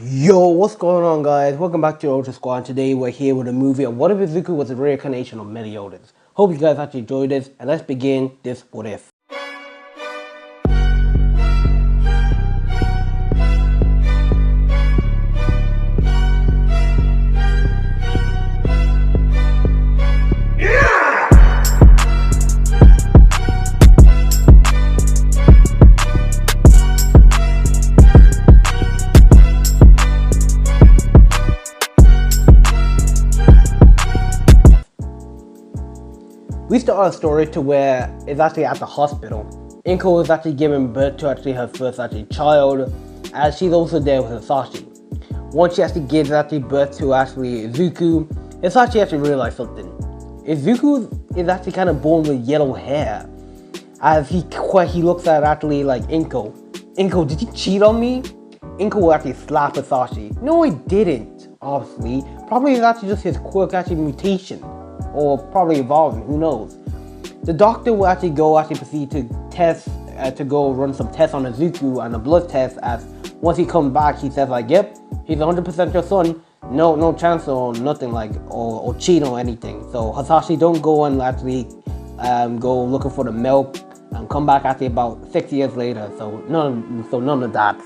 Yo, what's going on, guys? Welcome back to Ultra Squad. Today we're here with a movie of What If Izuku was a reincarnation of meliodas. Hope you guys actually enjoyed this, and let's begin this What If. We start our story to where it's actually at the hospital. Inko is actually giving birth to actually her first child, as she's also there with Hisashi. Once she actually gives birth to Izuku, Hisashi actually realized something. Izuku is actually kind of born with yellow hair, as he looks at like Inko. Inko, did you cheat on me? Inko will actually slap Hisashi. No, he didn't, obviously. Probably it's actually just his quirk mutation. Or probably evolving, who knows. The doctor will proceed to test, to go run some tests on Izuku and a blood test, as once he comes back, he says yep, he's 100% your son, no chance or nothing or cheat or anything. So Hisashi don't go and go looking for the milk and come back about 6 years later, so none of that,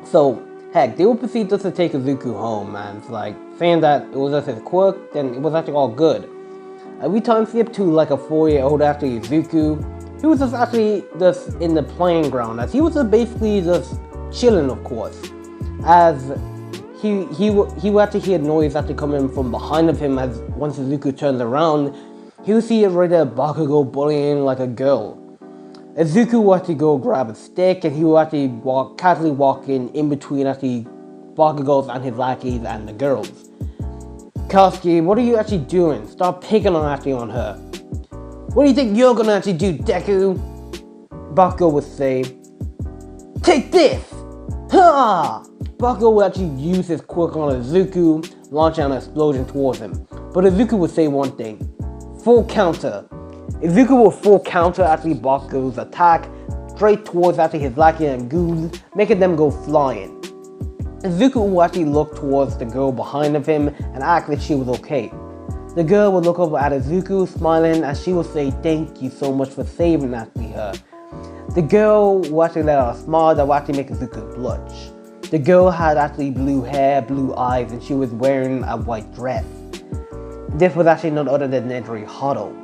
so heck, they will proceed just to take Izuku home, and saying that it was just his quirk, then it was actually all good. We time skip to a 4-year-old Izuku. He was just in the playing ground, as he was basically just chilling, of course. As he would actually hear noise coming from behind of him, as once Izuku turns around, he would see a regular Bakugo bullying a girl. Izuku will actually go grab a stick, and he will actually casually walk in between Bakugos and his lackeys and the girls. Koski, what are you actually doing? Stop picking on her. What do you think you're gonna actually do, Deku? Bakugo would say, take this! Ha! Bakugo will actually use his quirk on Izuku, launching an explosion towards him. But Izuku would say one thing: full counter. Izuku will full counter Bakugo's attack straight towards his lackey and goons, making them go flying. Izuku will look towards the girl behind of him and act like she was okay. The girl would look over at Izuku, smiling, as she would say thank you so much for saving her. The girl will let out a smile that will make Izuku blush. The girl had blue hair, blue eyes, and she was wearing a white dress. This was none other than Nedry Hado.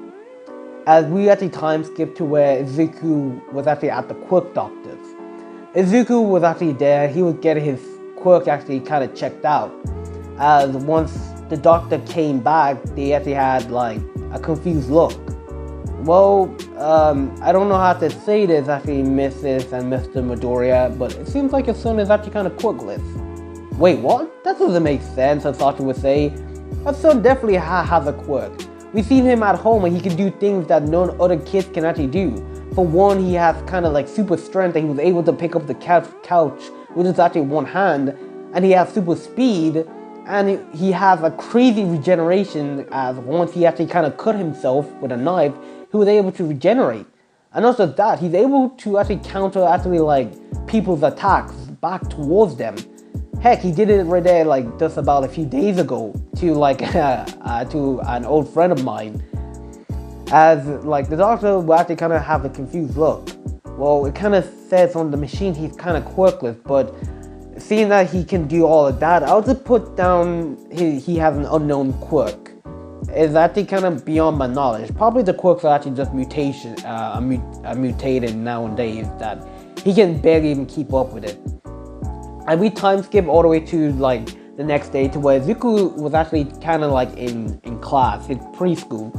As we time skip to where Izuku was at the quirk doctor's. Izuku was there. He was getting his quirk kind of checked out. As once the doctor came back, they had a confused look. Well, I don't know how to say this Mrs. and Mr. Midoriya, but it seems like your son is kind of quirkless. Wait, what? That doesn't make sense, as Sasha would say. Our son definitely has a quirk. We've seen him at home, and he can do things that none other kids can do. For one, he has kind of super strength, and he was able to pick up the couch with just one hand, and he has super speed, and he has a crazy regeneration, as once he kind of cut himself with a knife, he was able to regenerate. And not just that, he's able to counter people's attacks back towards them. Heck, he did it right there just about a few days ago to to an old friend of mine. As the doctor will kind of have a confused look. Well, it kind of says on the machine he's kind of quirkless, but seeing that he can do all of that, I'll just put down he has an unknown quirk. It's kind of beyond my knowledge. Probably the quirks are just mutated nowadays that he can barely even keep up with it. And we time skip all the way to the next day to where Izuku was kind of in class, in preschool.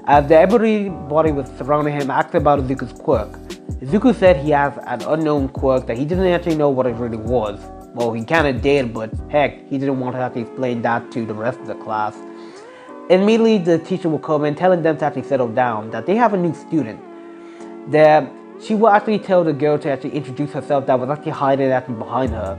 As everybody was surrounding him, asking about Izuku's quirk. Izuku said he has an unknown quirk that he didn't know what it really was. Well, he kind of did, but heck, he didn't want to explain that to the rest of the class. Immediately, the teacher will come in, telling them to settle down, that they have a new student. She will tell the girl to introduce herself that was hiding behind her.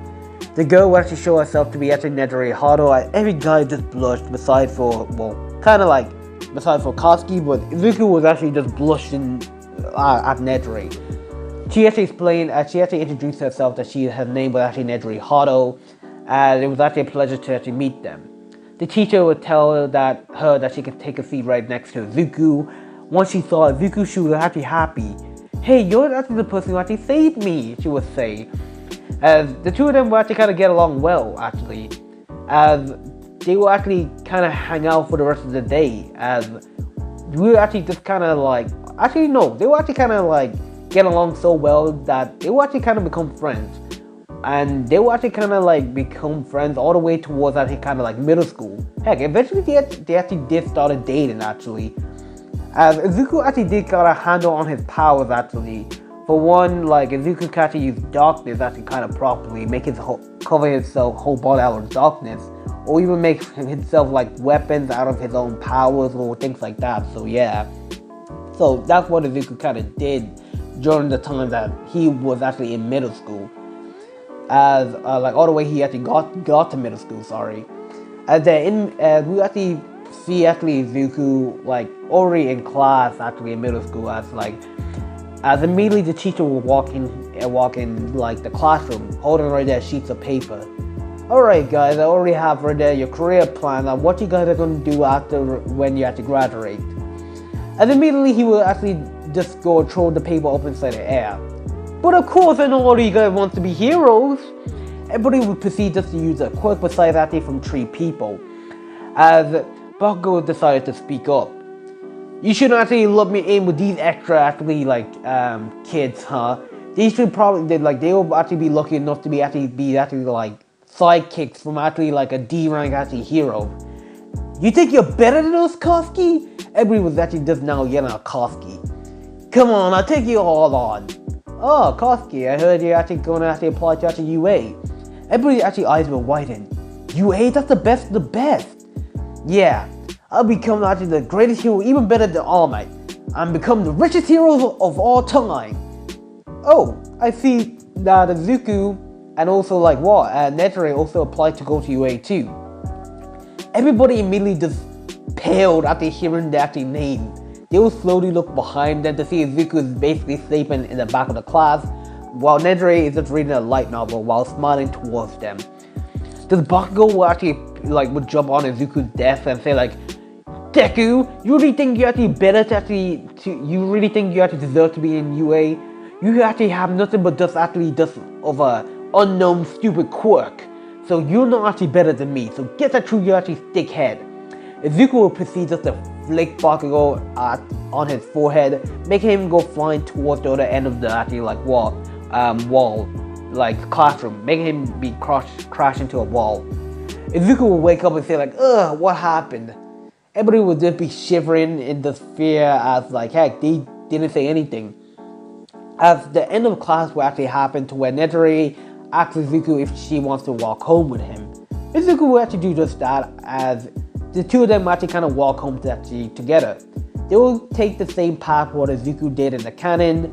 The girl will show herself to be Nedry Hado. Every guy just blushed, besides for Koski, but Izuku was just blushing at Nedry. She actually explained, she actually introduced herself that her name was actually Nedry Hado, and it was actually a pleasure to actually meet them. The teacher would tell her that she could take a seat right next to Izuku. Once she saw Izuku, she was actually happy. Hey, you're actually the person who actually saved me, she would say. As the two of them would actually kind of get along well, actually. As they will actually kind of hang out for the rest of the day. As we were actually just kind of like, actually no, they will actually kind of like get along so well that they will actually kind of become friends. And they will actually kind of like become friends all the way towards actually kind of like middle school. Heck, eventually they actually did start dating actually. As Izuku actually did kind of handle on his powers actually. For one, like Izuku can actually use darkness actually kind of properly, make cover himself whole body out of darkness, or even make himself like weapons out of his own powers or things like that. So yeah, so that's what Izuku kind of did during the time that he was actually in middle school. As like all the way he actually got to middle school. Sorry. And then we actually see Izuku like already in class actually in middle school as immediately the teacher will walk in like the classroom holding right there sheets of paper. Alright guys, I already have right there your career plan on what you guys are going to do after when you actually graduate. And immediately he will actually just go and throw the paper up inside the air. But of course I know all of you guys want to be heroes. Everybody would proceed just to use a quirk besides actually from 3 people. As Bakugo decided to speak up. You shouldn't actually look me in with these extra actually like kids, huh? These should probably they will actually be lucky enough to be actually like sidekicks from actually like a D rank actually hero. You think you're better than us, Koski? Everybody was actually just now yelling at Koski. Come on, I'll take you all on. Oh, Koski, I heard you're actually going to actually apply to actually UA. Everybody's actually eyes were widened. UA? That's the best of the best. Yeah, I'll become actually the greatest hero, even better than All Might. I'm become the richest hero of all time. Oh, I see that Izuku and also like what? Netere also applied to go to UA too. Everybody immediately just paled after hearing the actual name. They will slowly look behind them to see Izuku is basically sleeping in the back of the class, while Netere is just reading a light novel while smiling towards them. Does Bakugo actually would jump on Izuku's desk and say like, Deku, you really think you're actually better you really think you actually deserve to be in UA? You actually have nothing but just of a unknown stupid quirk. So you're not actually better than me, so get that through your actually thick head. Izuku will proceed just to flick Bakugo on his forehead, making him go flying towards the other end of the actually wall, classroom, making him be crash into a wall. Izuku will wake up and say like, ugh, what happened? Everybody will just be shivering in this fear as heck, they didn't say anything. As the end of class will actually happen to where Netere asks Izuku if she wants to walk home with him. Izuku will actually do just that as the two of them actually kind of walk home together. They will take the same path what Izuku did in the canon,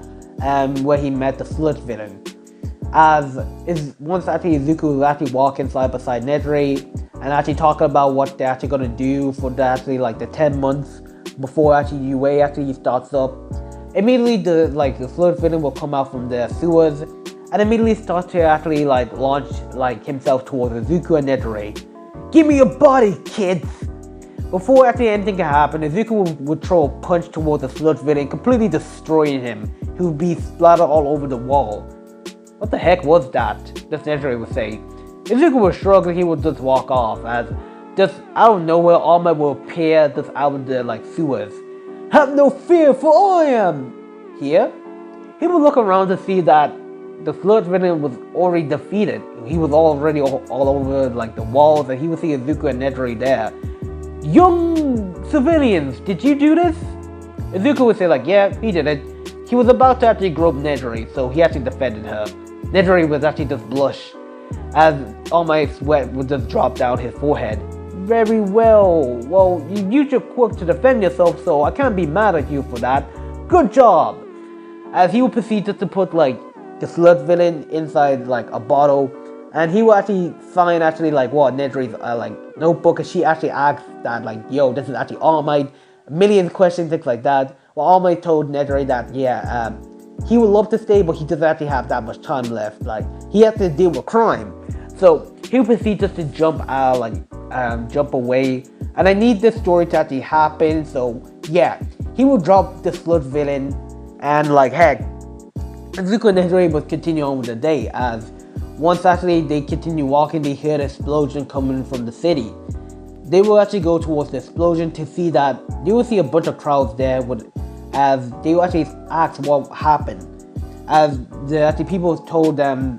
where he met the Sludge villain. Once actually Izuku will actually walk inside beside Netere and actually talking about what they're actually gonna do for the 10 months before actually UA actually starts up. Immediately the Sludge villain will come out from the sewers and immediately start to actually launch himself towards Izuku and Netere. Give me your body, kids! Before actually anything can happen, Izuku would throw a punch towards the Sludge villain, completely destroying him. He would be splattered all over the wall. What the heck was that? Just Netere would say. Izuku would shrug and he would just walk off as just out of nowhere All Might will appear just out of the sewers. Have no fear, for I am here. He would look around to see that the Sludge villain was already defeated. He was already all over the walls, and he would see Izuku and Netere there. Young civilians, did you do this? Izuku would say yeah, he did it. He was about to actually grope Netere, so he actually defended her. Netere was actually just blush, as all my sweat would just drop down his forehead. Very well. Well, you used your quirk to defend yourself, so I can't be mad at you for that. Good job. As he would proceed just to put the Sludge villain inside a bottle, and he will actually find Netere's notebook, and she actually asks that yo, this is actually All Might, millions of questions, things like that. Well, All Might told Netere that he would love to stay, but he doesn't actually have that much time left. Like, he has to deal with crime. So he would proceed just to jump out, jump away. And I need this story to actually happen. So yeah, he will drop the slut villain, and like heck, Izuku and Netore would continue on with the day. As once actually they continue walking, they hear the explosion coming from the city. They will actually go towards the explosion to see that they will see a bunch of crowds there. As they will actually ask what happened. As the people told them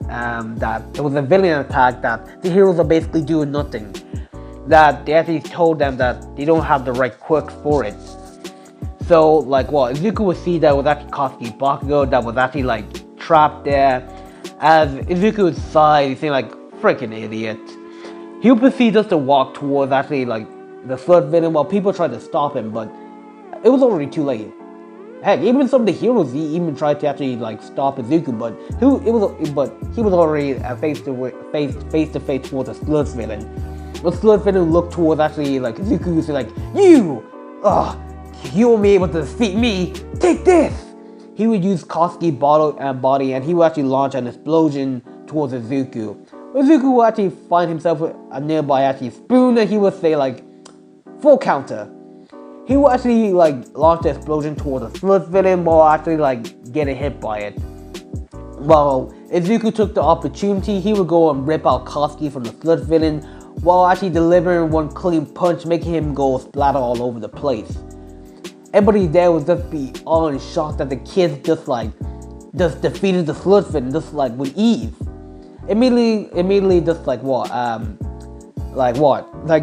that there was a villain attack, that the heroes are basically doing nothing. That they actually told them that they don't have the right quirks for it. So like Izuku would see that it was actually Katsuki Bakugo that was actually like trapped there. As Izuku would sigh, he's saying like, freaking idiot. He would proceed just to walk towards actually like the slut villain while people tried to stop him, but it was already too late. Heck, even some of the heroes even tried to actually like stop Izuku, but he was already face to face towards the slut villain. The slut villain looked towards actually like Izuku and said like, you won't be able to defeat me. Take this. He would use Katsuki's body, and he would actually launch an explosion towards Izuku. Izuku would actually find himself with a nearby actually spoon, and he would say like, full counter. He would actually like launch the explosion towards the slut villain while actually like getting hit by it. While Izuku took the opportunity, he would go and rip out Katsuki from the slut villain while actually delivering one clean punch, making him go splatter all over the place. Everybody there would just be all in shock that the kids just defeated the slut villain just like with ease. Immediately just like the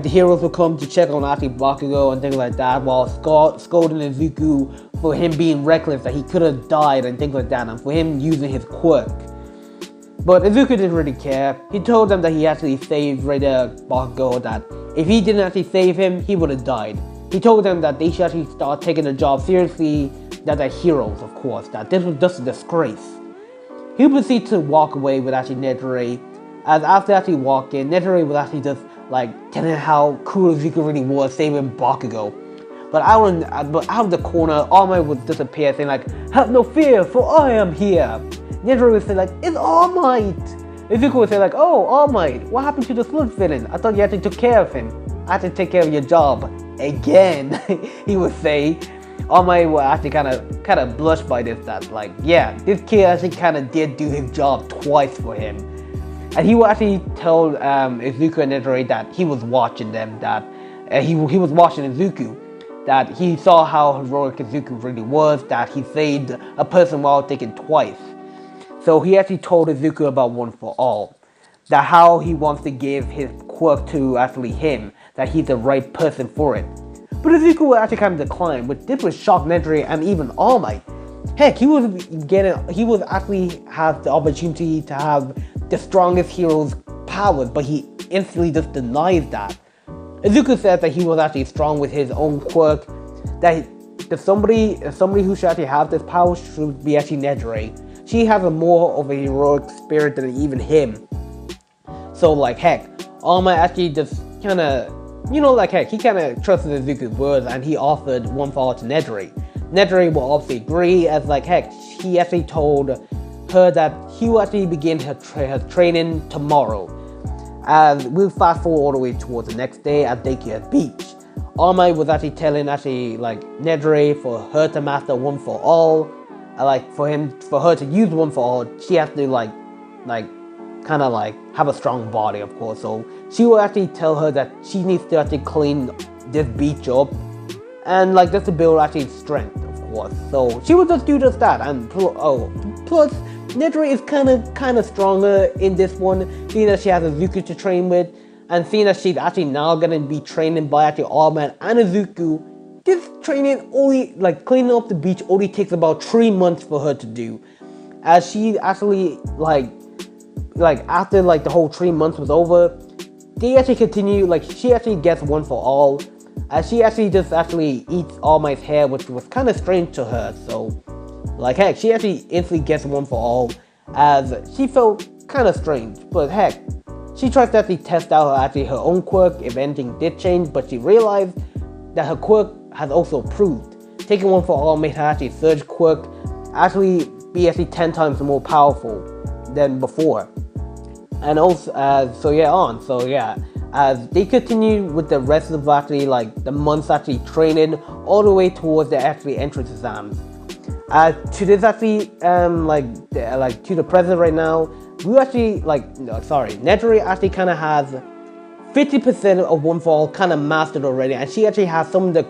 heroes will come to check on actually Bakugo and things like that, while scolding Izuku for him being reckless, that he could have died and things like that, and for him using his quirk. But Izuku didn't really care. He told them that he actually saved Bakugo, that if he didn't actually save him, he would have died. He told them that they should actually start taking the job seriously, that they're heroes, of course, that this was just a disgrace. He would proceed to walk away with actually Netore, as after actually walking, Netore was actually just like telling how cool Izuku really was saving Bakugo. But out of the corner, All Might would disappear, saying like, have no fear, for I am here. Netore would say like, it's All Might. Izuku would say like, oh, All Might, what happened to the slut villain? I thought you actually took care of him. I had to take care of your job again. He would say. All Might would actually kind of blush by this, that like, yeah, this kid actually kind of did do his job twice for him. And he would actually tell Izuku and Netore that he was watching them, that he was watching Izuku, that he saw how heroic Izuku really was, that he saved a person while thinking twice. So he actually told Izuku about One for All, that how he wants to give his quirk to actually him, that he's the right person for it. But Izuku would actually kind of decline, but this would shock Netore and even All Might. Heck, he would actually have the opportunity to have the strongest hero's powers, but he instantly just denies that. Izuku says that he was actually strong with his own quirk, that somebody who should actually have this power should be actually Netore. She has a more of a heroic spirit than even him. So like heck, All Might actually just kind of, he kind of trusted Izuku's words, and he offered One for All to Netore. Netore will obviously agree, as like heck, he actually told her that he will actually begin her training tomorrow. As we'll fast forward all the way towards the next day at Daycare Beach. All Might was actually telling like Netore for her to master One for All, for her to use One for All, she has to kind of have a strong body, of course. So she will actually tell her that she needs to actually clean this beach up, and just to build actually strength, of course. So she will just do just that, and plus Netore is kind of stronger in this one, seeing that she has Izuku to train with, and seeing that she's actually now gonna be training by actually All Might and Izuku. This training only, cleaning up the beach only takes about 3 months for her to do, as she actually after the whole 3 months was over, they actually continue, she actually gets One for All, as she actually just eats All Might's hair, which was kind of strange to her. So heck, she actually instantly gets One for All, as she felt kind of strange. But heck, she tries to actually test out her own quirk if anything did change, but she realized that her quirk has also improved. Taking One for All made her actually surge quirk actually be actually 10 times more powerful than before. And also, as they continue with the rest of actually like the months actually training all the way towards the actually entrance exams. To this actually to the present right now, we actually Neteri actually kind of has 50% of One For All kind of mastered already, and she actually has some of the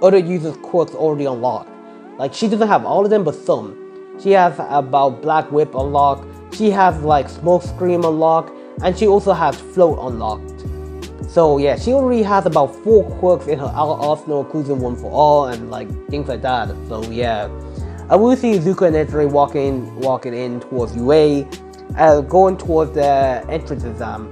other users' quirks already unlocked. Like, she doesn't have all of them, but some. She has about Black Whip unlocked. She has like Smoke Scream unlocked, and she also has Float unlocked. So yeah, she already has about 4 quirks in her arsenal, including One For All and like things like that. So yeah, I will see Izuku and Neteri walking in towards UA, going towards the entrance exam.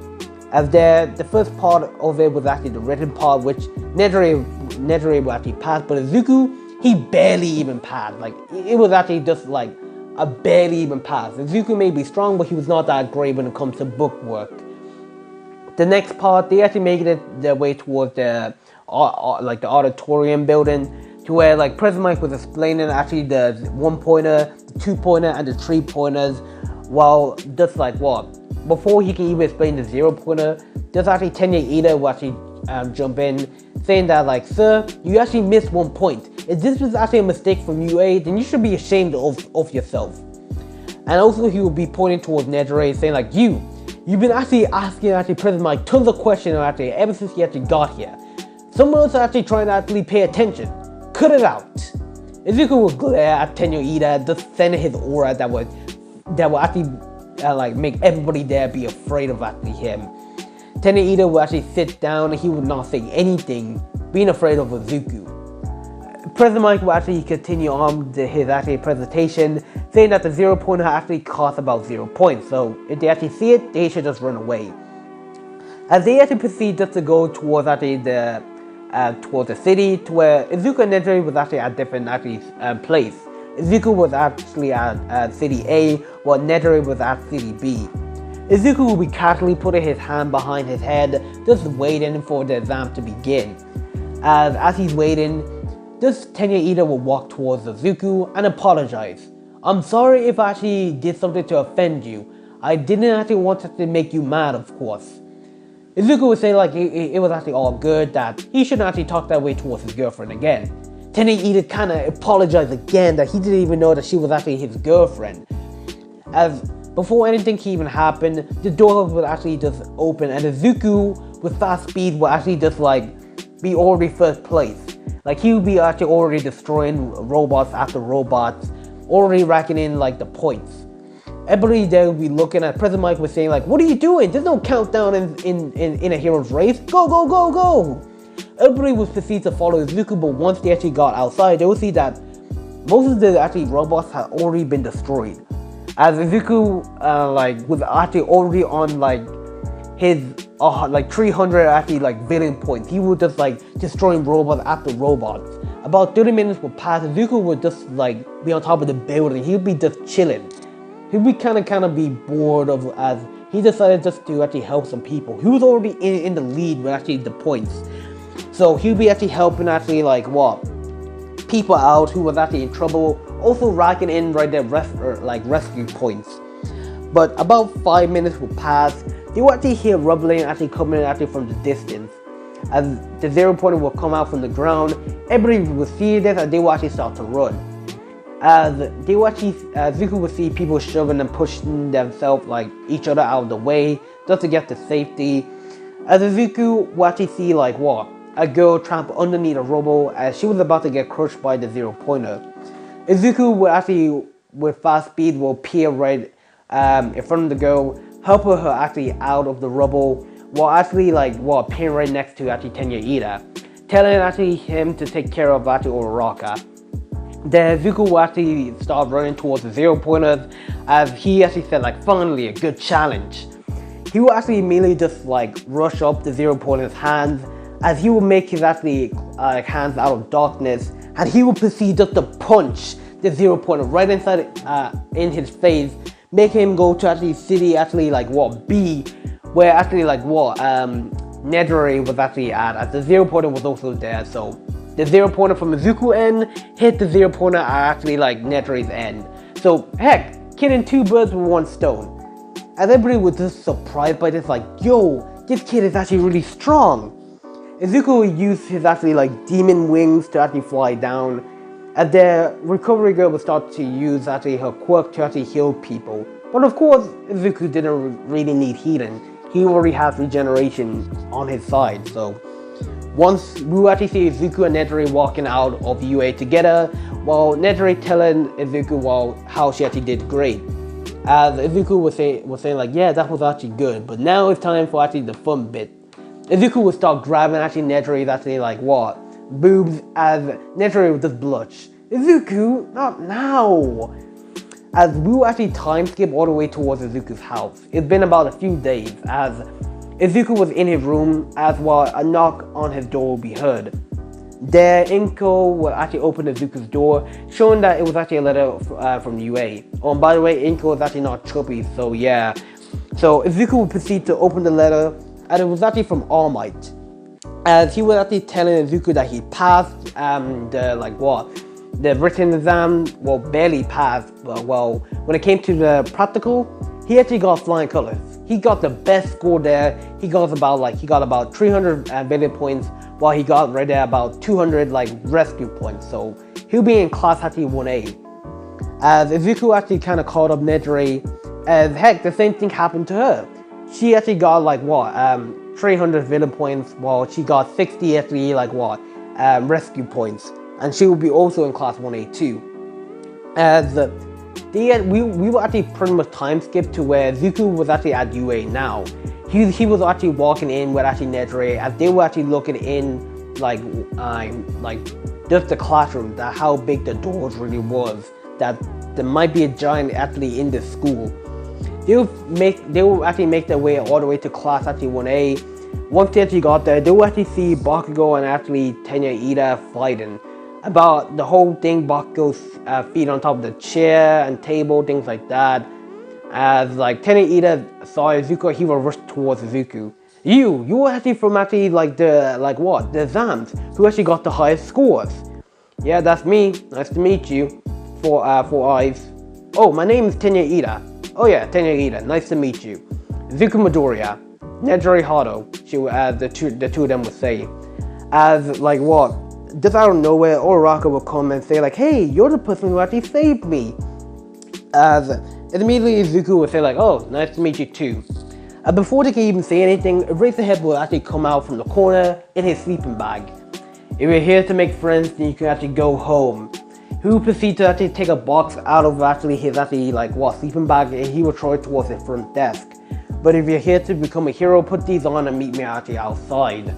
As the first part of it was actually the written part, which Neteri will actually pass, but Izuku, he barely even passed. Like, it was actually just like a barely even pass. Izuku may be strong, but he was not that great when it comes to book work. The next part, they actually made it their way towards the auditorium building, to where like President Mike was explaining actually the 1-pointer, the 2-pointer, and the 3-pointers, while just like before he can even explain the 0-pointer, just actually Tenya Ida will actually jump in, saying that like, sir, you actually missed 1 point. If this was actually a mistake from UA, then you should be ashamed of yourself. And also he will be pointing towards Neteri, saying like, you've been actually asking President Mike tons of questions actually ever since he actually got here. Someone else actually trying to actually pay attention. Cut it out. Izuku will glare at Tenya Ida, just sending his aura that would actually make everybody there be afraid of actually him. Tenya Ida will actually sit down and he would not say anything, being afraid of Izuku. President Mike will actually continue on his actually presentation, saying that the 0-pointer actually costs about 0 points, so if they actually see it, they should just run away. As they actually proceed just to go towards actually towards the city, to where Izuku and Neteri was actually at different place. Izuku was actually at City A, while Neteri was at City B. Izuku will be casually putting his hand behind his head, just waiting for the exam to begin. As he's waiting, just Tenya Ida will walk towards Izuku and apologize. I'm sorry if I actually did something to offend you. I didn't actually want to make you mad, of course. Izuku would say like it was actually all good, that he shouldn't actually talk that way towards his girlfriend again. Tenya Ida kind of apologized again, that he didn't even know that she was actually his girlfriend. As before anything can even happen, the door would actually just open, and Izuku with fast speed would actually just like be already first place. Like, he would be actually already destroying robots after robots, already racking in like the points. Everybody there would be looking at President Mike was saying like, what are you doing? There's no countdown in a hero's race. Go, go, go, go! Everybody was proceed to follow Izuku, but once they actually got outside, they would see that most of the actually robots had already been destroyed. As Izuku was actually already on like his 300 actually like billion points. He would just like destroying robots after robots. About 30 minutes would pass. Izuku would just like be on top of the building. He would be just chilling. He would kind of be bored of, as he decided just to actually help some people. He was already in the lead with actually the points. So he would be actually helping actually people out who was actually in trouble, also racking in right there rescue points. But about 5 minutes would pass. They will actually hear rumbling actually coming actually from the distance. As the 0-pointer will come out from the ground, everybody will see this and they will actually start to run. As they will actually, Zuko will see people shoving and pushing themselves each other out of the way just to get to safety. As Izuku will actually see a girl trapped underneath a rubble as she was about to get crushed by the 0-pointer. Izuku will actually, with fast speed, will appear right in front of the girl, helping her actually out of the rubble, while actually appearing right next to actually Tenya Ida, telling actually him to take care of actually Uraraka. Then Izuku will actually start running towards the 0-pointers as he actually said finally a good challenge. He will actually immediately just rush up the 0-pointer's hands as he will make his actually hands out of darkness, and he will proceed just to punch the 0-pointer right inside in his face, making him go to actually city B, where actually Neteri was actually at, as the 0-pointer was also there. So the 0-pointer from Izuku end hit the 0-pointer at actually Neteri's end. So heck, killing 2 birds with 1 stone. And everybody was just surprised by this, like, yo, this kid is actually really strong. Izuku used his actually like demon wings to actually fly down, and the recovery girl would start to use actually her quirk to actually heal people. But of course, Izuku didn't really need healing. He already has regeneration on his side. So once we will actually see Izuku and Netari walking out of UA together, while Netari telling Izuku how she actually did great. As Izuku was saying like, yeah, that was actually good, but now it's time for actually the fun bit. Izuku would start grabbing actually Netari's actually like what? Boobs, as Netari would just blush. Izuku, not now! As we will actually time skip all the way towards Izuku's house. It's been about a few days as Izuku was in his room as while a knock on his door will be heard. There, Inko will actually open Izuku's door, showing that it was actually a letter from UA. Oh, and by the way, Inko is actually not chubby, so yeah. So Izuku will proceed to open the letter, and it was actually from All Might. As he was actually telling Izuku that he passed the written exam, well, barely passed, but well, when it came to the practical, he actually got flying colors. He got the best score there. He got about 300 billion points, while he got right there about 200 like rescue points. So he'll be in class actually 1A. As Izuku actually kind of called up Netari, as heck, the same thing happened to her. She actually got like 300 villain points, while she got 60 actually rescue points, and she will be also in class 1A too. As we will actually pretty much time skip to where Izuku was actually at UA now. He was actually walking in with actually Netari, as they were actually looking in like just the classroom, that how big the doors really was, that there might be a giant actually in this school. They will actually make their way all the way to class actually 1A. Once they actually got there, they will actually see Bakugo and actually Tenya Ida fighting. About the whole thing, Bakugo's feet on top of the chair and table, things like that. As like Tenya Ida saw Izuku, he will rush towards Izuku. You were actually from actually the exams, who actually got the highest scores. Yeah, that's me. Nice to meet you. Four eyes. Oh, my name is Tenya Ida. Oh yeah, Tenya Ida. Nice to meet you. Izuku Midoriya. Netari Hado. The two of them would say. As like what? Just out of nowhere, Oraka will come and say like, hey, you're the person who actually saved me. As immediately Izuku would say like, oh, nice to meet you too. Before they can even say anything, Eraserhead will actually come out from the corner in his sleeping bag. If you're here to make friends, then you can actually go home. He will proceed to actually take a box out of actually his sleeping bag, and he will throw it towards the front desk. But if you're here to become a hero, put these on and meet me actually outside.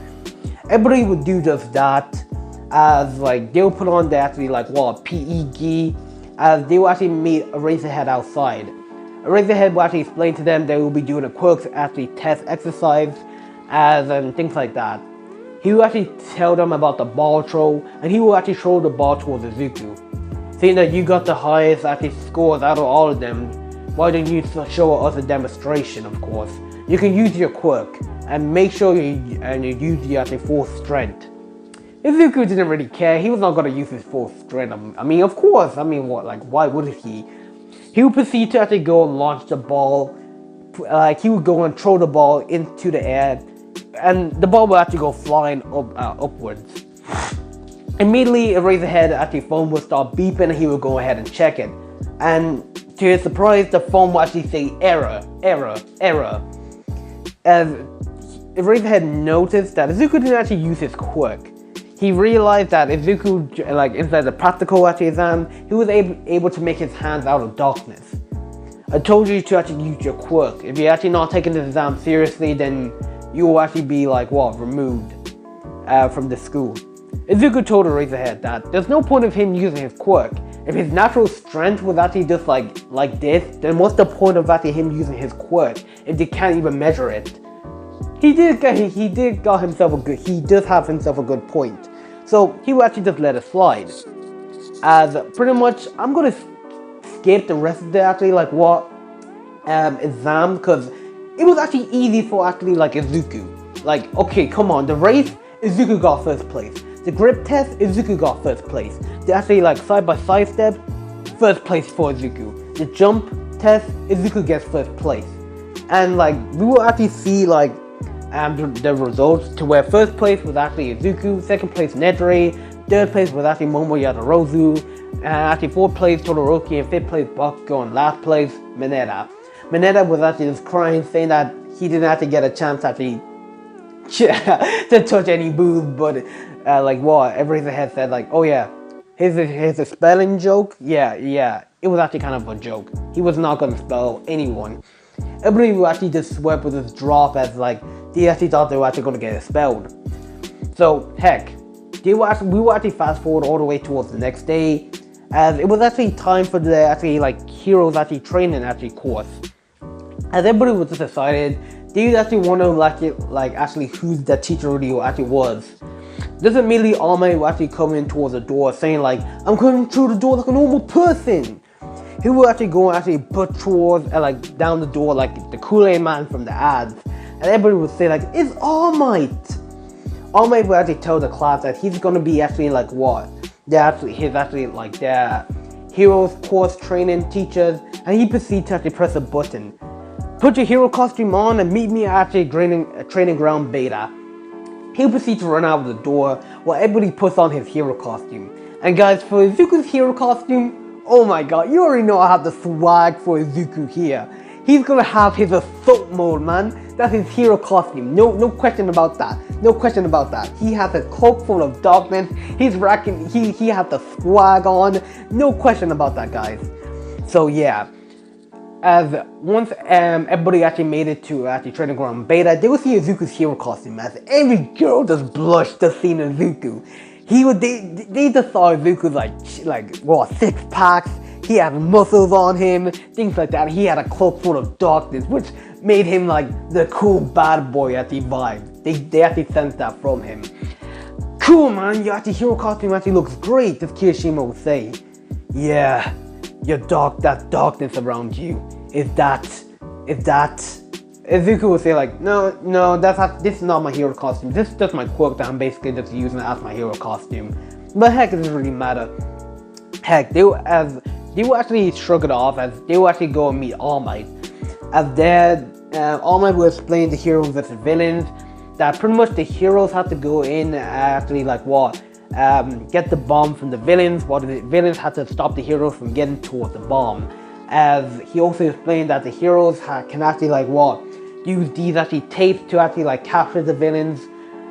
Everybody would do just that, as like they'll put on the PE gi, as they will actually meet Eraserhead outside. Eraserhead will actually explain to them they will be doing a quirks actually test exercise, and things like that. He will actually tell them about the ball throw, and he will actually throw the ball towards Izuku. Seeing that you got the highest actually scores out of all of them, why don't you show us a demonstration? Of course, you can use your quirk and make sure you use your actually full strength. Izuku didn't really care. He was not going to use his full strength. I mean, of course. I mean, what? Like, why would he? He would proceed to actually go and launch the ball. He would go and throw the ball into the air, and the ball will actually go flying upwards. Immediately, Eraserhead actually phone will start beeping, and he will go ahead and check it. And to his surprise, the phone will actually say error, error, error. As Eraserhead noticed that Izuku didn't actually use his quirk. He realized that Izuku, inside the practical actually exam, he was able to make his hands out of darkness. I told you to actually use your quirk. If you're actually not taking this exam seriously, then you will actually be removed from the school. Izuku told Eraserhead that there's no point of him using his quirk. If his natural strength was actually just like this, then what's the point of actually him using his quirk if they can't even measure it? He does have himself a good point. So he will actually just let it slide. As pretty much, I'm gonna skip the rest of the exam, because it was actually easy for actually Izuku. Like, okay, come on, the race, Izuku got first place. The grip test, Izuku got first place. The actually side by side step, first place for Izuku. The jump test, Izuku gets first place. And like, we will actually see like the results to where first place was actually Izuku, second place Nedre, third place was actually Momo Yadorozu, and actually fourth place Todoroki, and fifth place Bakugo, and last place Mineta. Mineta was actually just crying, saying that he didn't actually get a chance to actually to touch any boobs, but like what everything had said, like, oh yeah, here's a spelling joke. Yeah, it was actually kind of a joke. He was not gonna spell anyone. Everybody was actually just swept with this drop as like they actually thought they were actually gonna get expelled. So heck, we were actually fast forward all the way towards the next day, as it was actually time for the actually like heroes actually training actually course. As everybody was just excited, they actually want to like actually who the teacher really actually was. This immediately Ame will actually come in towards the door saying like, I'm coming through the door like a normal person. He will actually go and actually put towards like down the door like the Kool-Aid man from the ads. And everybody would say like, it's All Might. All Might will actually tell the class that he's gonna be actually like what? He's actually like their heroes course training teachers, and he proceeds to actually press a button. Put your hero costume on and meet me at a training ground beta. He'll proceed to run out of the door while everybody puts on his hero costume. And guys, for Izuku's hero costume, oh my god, you already know I have the swag for Izuku here. He's gonna have his assault mode, man. That's his hero costume. No question about that. No question about that. He has a cloak full of darkness. He's racking. He has the swag on. No question about that, guys. So yeah. As once everybody actually made it to actually training ground beta, they would see Izuku's hero costume as every girl just blushed to see Izuku. They just saw Izuku like what, 6 packs. He had muscles on him, things like that. He had a cloak full of darkness, which made him like the cool bad boy at the vibe. They actually sensed that from him. Cool, man. Your actually hero costume actually looks great. This Kirishima would say. Yeah. That darkness around you, is that Izuku will say like, no, this is not my hero costume, this is just my quirk that I'm basically just using as my hero costume. But heck, it doesn't really matter. Heck, they will actually shrug it off as they will actually go and meet All Might. As there, All Might will explain the heroes versus villains, that pretty much the heroes have to go in actually like what? Get the bomb from the villains, while the villains had to stop the heroes from getting towards the bomb. As he also explained that the heroes can actually like what? Use these actually tapes to actually like capture the villains,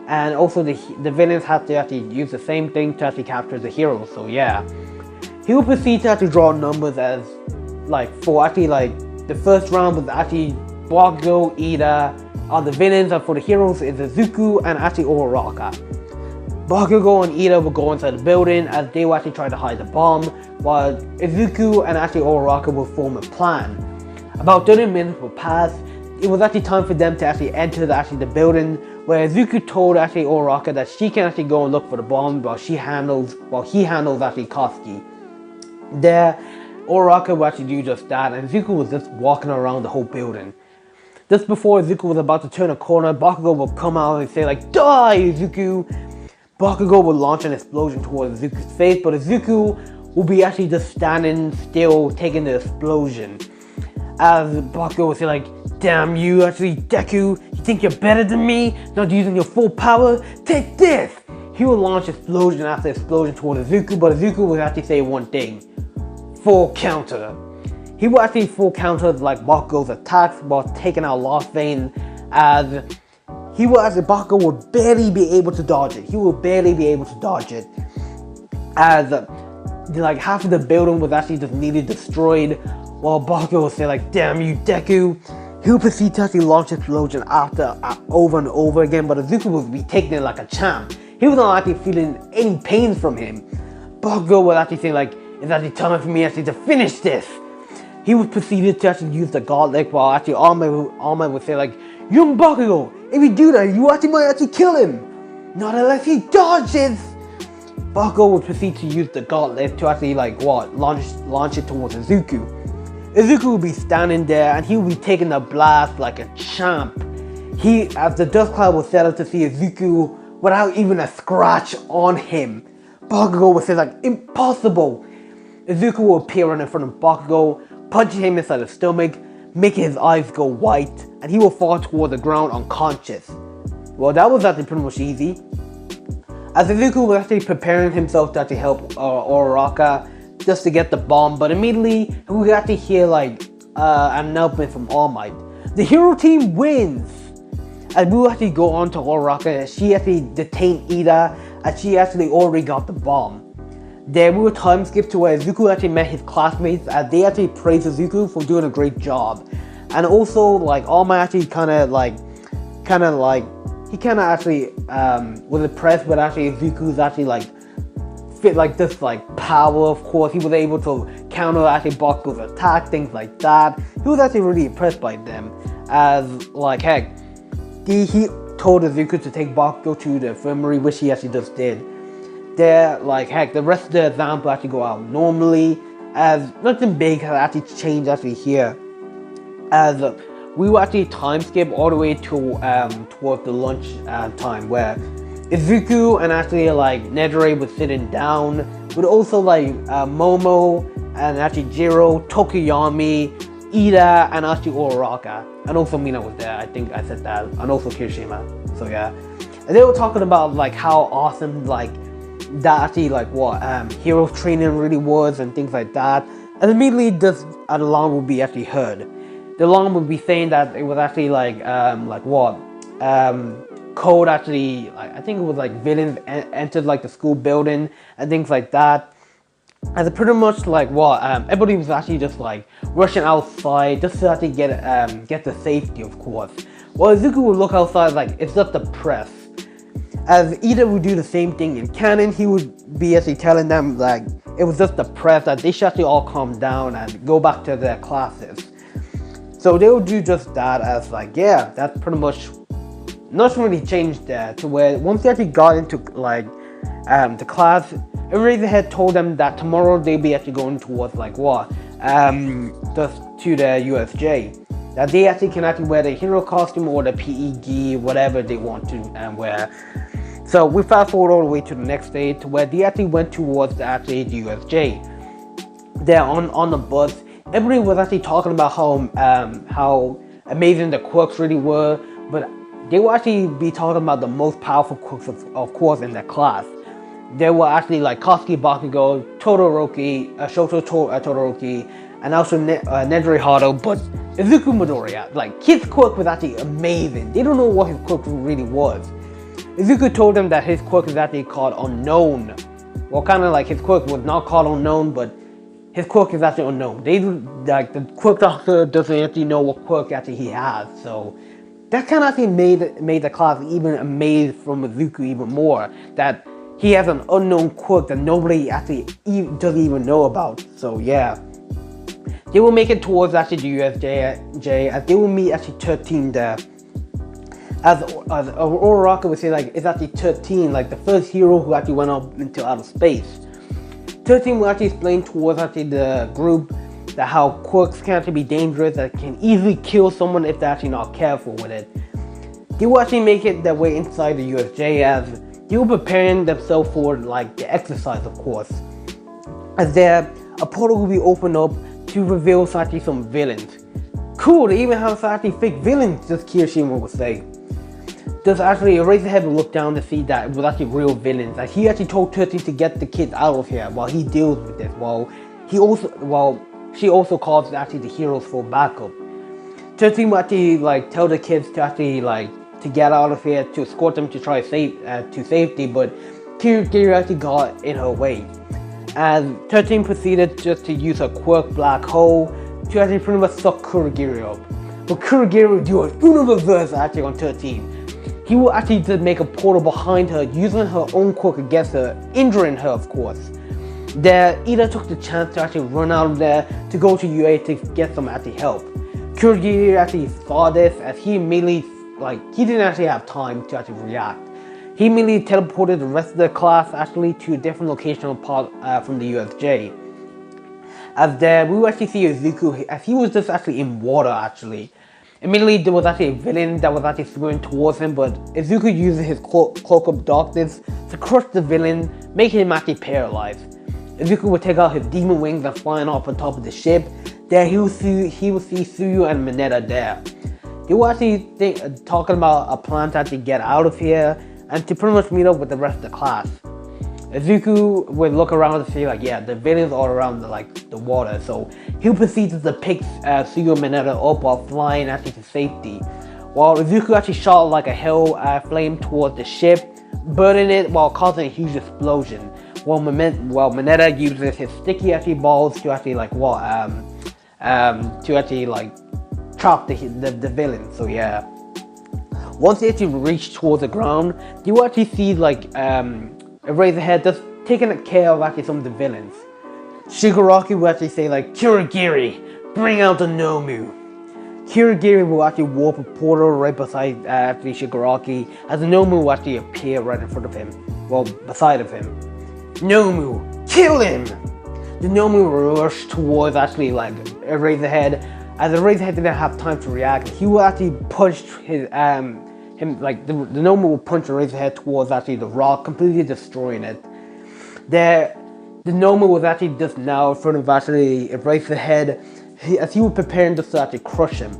and also the villains have to actually use the same thing to actually capture the heroes. So yeah. He will proceed to actually draw numbers as like for actually like the first round was actually Bakugo, Ida are the villains, and for the heroes is Izuku and actually Uraraka. Bakugo and Ida will go inside the building as they will actually try to hide the bomb, while Izuku and actually Uraraka will form a plan. About 30 minutes will pass. It was actually time for them to actually enter the building, where Izuku told actually Uraraka that she can actually go and look for the bomb while he handles actually Kosuke. There, Uraraka will actually do just that, and Izuku was just walking around the whole building. Just before Izuku was about to turn a corner, Bakugo will come out and say like, "Die, Izuku!" Bakugo will launch an explosion towards Izuku's face, but Izuku will be actually just standing still, taking the explosion. As Bakugo will say like, "Damn you, actually Deku, you think you're better than me? Not using your full power? Take this!" He will launch explosion after explosion towards Izuku, but Izuku will actually say one thing: full counter. He will actually full counter like Bakugo's attacks while taking out Lost Vein, as he will actually, Bakugo will barely be able to dodge it. He will barely be able to dodge it, as like half of the building was actually just nearly destroyed, while Bakugo will say like, "Damn you, Deku." He will proceed to actually launch explosion after over and over again, but Izuku will be taking it like a champ. He was not actually feeling any pain from him. Bakugo will actually say like, "It's actually time for me actually to finish this." He was proceeded to actually use the gauntlet, while actually All Might would say like, "Young Bakugo, if you do that, you actually might actually kill him. Not unless he dodges." Bakugo would proceed to use the gauntlet to actually like what? Launch it towards Izuku. Izuku will be standing there and he will be taking the blast like a champ. As the dust cloud will settle to see Izuku without even a scratch on him, Bakugo will say like, "Impossible." Izuku will appear in front of Bakugo, punch him inside the stomach, making his eyes go white, and he will fall toward the ground unconscious. Well, that was actually pretty much easy. As Izuku was actually preparing himself to actually help Uraraka just to get the bomb, but immediately we would actually hear like an announcement from All Might. The hero team wins! And we will actually go on to Uraraka. She actually detained Ida, and she actually already got the bomb. Then we will time skip to where Izuku actually met his classmates, and they actually praised Izuku for doing a great job. And also, like, All Might actually he actually was impressed with actually Izuku's actually like fit like this like power. Of course, he was able to counter actually Bakugo's attack, things like that. He was actually really impressed by them. As like heck, he told Izuku to take Bakugo to the infirmary, which he actually just did. There, like heck, the rest of the exam will actually go out normally, as nothing big has actually changed actually here. As we will actually time skip all the way to towards the lunch time, where Izuku and actually like Nedore was sitting down, but also like Momo and actually Jiro, Tokoyami, Ida, and actually Uraraka, and also Mina was there. I think I said that, and also Kirishima. So yeah, and they were talking about like how awesome like that actually like what hero training really was and things like that. And immediately this alarm will be actually heard. The alarm would be saying that it was actually like code actually, like, I think it was like villains entered like the school building and things like that. And it's pretty much like everybody was actually just like rushing outside just to actually get the safety, of course. Well, Izuku would look outside like it's just the press. As Ida would do the same thing in canon, he would be actually telling them like it was just the press, that they should actually all calm down and go back to their classes. So they would do just that, as like, yeah, that's pretty much nothing really changed there, to where once they actually got into like the class, Eraserhead told them that tomorrow they'd be actually going towards like just to the USJ. That they actually can actually wear the hero costume or the PE gear, whatever they want to wear. So we fast forward all the way to the next day, to where they actually went towards the USJ. They're on the bus. Everybody was actually talking about how amazing the quirks really were, but they will actually be talking about the most powerful quirks of course in their class. There were actually like Kosuke Bakugo, Todoroki, Shoto Todoroki, and also Nedore Hado, but Izuku Midoriya, like his quirk was actually amazing. They don't know what his quirk really was. Izuku told them that his quirk is actually called Unknown. Well, kind of like his quirk was not called Unknown, but his quirk is actually unknown. They like the quirk doctor doesn't actually know what quirk actually he has. So that kind of actually made the class even amazed from Izuku even more, that he has an unknown quirk that nobody actually doesn't even know about. So yeah, they will make it towards actually the USJ, as they will meet actually 13 there. As Uraraka would say, like it's actually 13, like the first hero who actually went up into outer space. 13 will actually explain towards actually the group that how quirks can actually be dangerous, that can easily kill someone if they're actually not careful with it. They will actually make it their way inside the USJ, as they were preparing themselves for like the exercise, of course. As there, a portal will be opened up to reveal actually some villains. Cool, they even have actually fake villains, just Kirishima would say. Does actually Eraserhead will look down to see that it was actually real villains. Like he actually told 13 to get the kids out of here while he deals with this. She also calls actually the heroes for backup. 13 will actually like tell the kids to actually like to get out of here, to escort them to try to safety, but Kirigiri actually got in her way. As 13 proceeded just to use her quirk Black Hole to actually pretty much suck Kurogiri up. But Kurogiri will do an uno reverse actually on 13. He will actually just make a portal behind her, using her own quirk against her, injuring her, of course. There, Ida took the chance to actually run out of there to go to UA to get some actually help. Kurogiri actually saw this, as he immediately, he didn't actually have time to actually react. He immediately teleported the rest of the class actually to a different location apart from the USJ. As there, we will actually see Izuku, as he was just actually in water actually. Immediately there was actually a villain that was actually swimming towards him, but Izuku uses his cloak of darkness to crush the villain, making him actually paralyzed. Izuku would take out his demon wings and flying off on top of the ship. There he would see Tsuyu and Mineta there. They were actually talking about a plan to actually get out of here and to pretty much meet up with the rest of the class. Izuku would look around and see like, yeah, the villains all around the water, so he proceeds to pick Tsuyu and Mineta up while flying actually to safety. While Izuku actually shot like a hell flame towards the ship, burning it while causing a huge explosion. While Mineta uses his sticky actually balls to actually trap the villain. So yeah. Once they actually reach towards the ground, you actually see like Eraserhead just taking care of actually some of the villains. Shigaraki will actually say like, "Kurogiri, bring out the Nomu." Kurogiri will actually warp a portal right beside actually Shigaraki, as the Nomu will actually appear right in front of him, well, beside of him. Nomu, kill him! The Nomu will rush towards actually like Eraserhead, as Eraserhead didn't have time to react. He will actually punch his the Nomu will punch Eraserhead towards actually the rock, completely destroying it. The Nomu was actually just now in front of actually Eraserhead, as he was preparing just to actually crush him.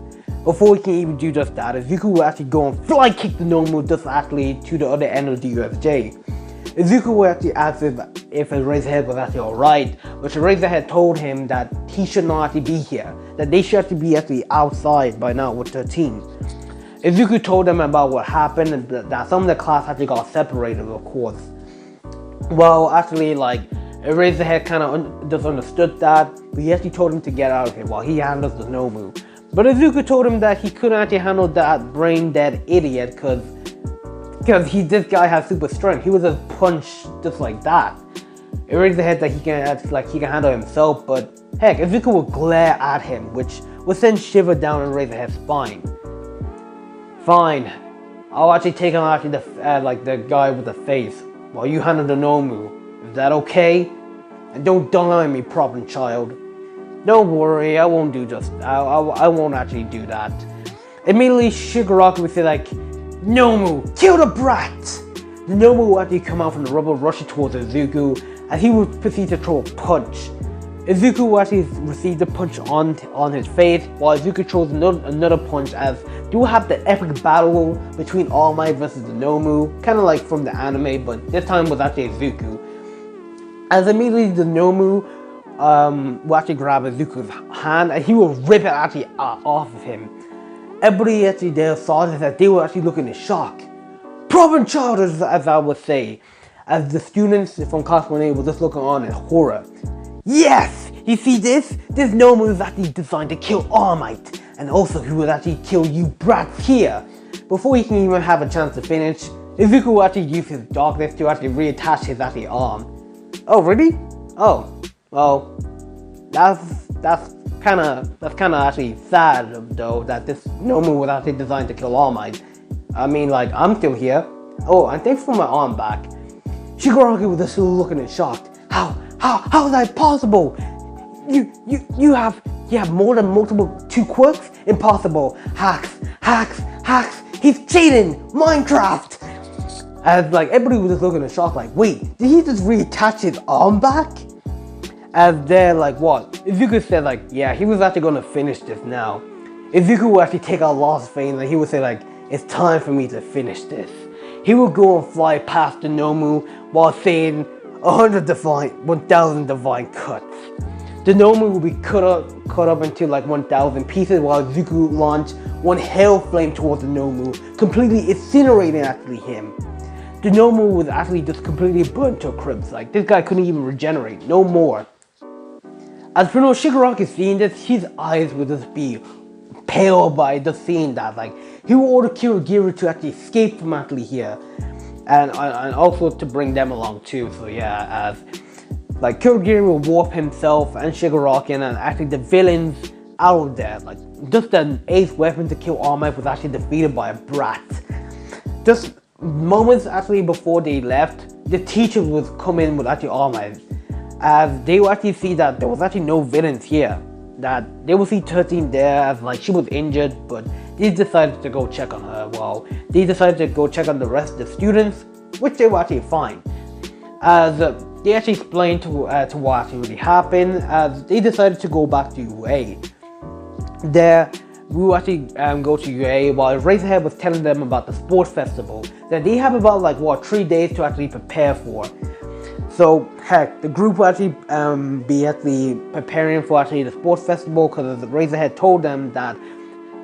Before he can even do just that, Izuku will actually go and fly kick the Nomu just actually to the other end of the USJ. Izuku will actually ask if Eraserhead was actually alright, which Eraserhead told him that he should not actually be here, that they should actually be actually outside by now with 13. Izuku told them about what happened and that some of the class actually got separated, of course. Well, actually, like, Eraserhead kind of just understood that, but he actually told him to get out of here while he handles the Nomu. But Izuku told him that he couldn't actually handle that brain-dead idiot because this guy has super strength. He was just punched just like that. Eraserhead that he can handle himself, but heck, Izuku will glare at him, which will send shiver down Eraserhead's spine. Fine, I'll actually take on actually the guy with the face while you handle the Nomu. Is that okay? And don't dunk on me, problem child. Don't worry, I won't do just. I won't actually do that. Immediately, Shigaraki would say like, "Nomu, kill the brat!" The Nomu will actually come out from the rubble, rushing towards Izuku, and he will proceed to throw a punch. Izuku will actually receive the punch on his face, while Izuku throws another punch, as they will have the epic battle between All Might versus the Nomu, kind of like from the anime, but this time was actually Izuku. As immediately the Nomu will actually grab Izuku's hand, and he will rip it actually off of him. Everybody actually there saw this, that they were actually looking in shock. Problem child, as I would say, as the students from class 1A were just looking on in horror. Yes! You see this? This Nomu is actually designed to kill All Might, and also he will actually kill you brats here. Before he can even have a chance to finish, Izuku will actually use his darkness to actually reattach his actually arm. Oh really? Oh, well, that's kind of actually sad though, that this Nomu was actually designed to kill All Might. I mean, like, I'm still here. Oh, and thanks for my arm back. Shigaraki was still looking in shock. How is that possible? You have more than multiple 2 quirks? Impossible. Hacks. He's cheating. Minecraft. As like everybody was just looking in shock, like, wait, did he just reattach his arm back? As they're like, what? Izuku said like, yeah, he was actually gonna finish this now. Izuku will actually take out Lost Veins and he would say like, it's time for me to finish this. He will go and fly past the Nomu while saying 1,000 divine cuts. The Nomu will be cut up into like 1,000 pieces, while Izuku launched one hell flame towards the Nomu, completely incinerating actually him. The Nomu was actually just completely burnt to a crisp. Like, this guy couldn't even regenerate, no more. As for no Shigaraki seeing this, his eyes would just be pale by just seeing that. Like, he will order Kurogiri to actually escape from actually here, and also to bring them along too. So yeah, as like Kurogiri will warp himself and Shigaraki and actually the villains out of there. Like, just an ace weapon to kill All Might was actually defeated by a brat. Just moments actually before they left, the teachers would come in with actually All Might, as they will actually see that there was actually no villains here. That they will see 13 there, as like she was injured, but they decided to go check on her. Well, they decided to go check on the rest of the students, which they were actually fine. As they actually explained to what actually really happened, as they decided to go back to UA. There, we will actually go to UA while Razorhead was telling them about the sports festival that they have about like 3 days to actually prepare for. So heck, the group will actually be actually preparing for actually the sports festival, because Razorhead told them that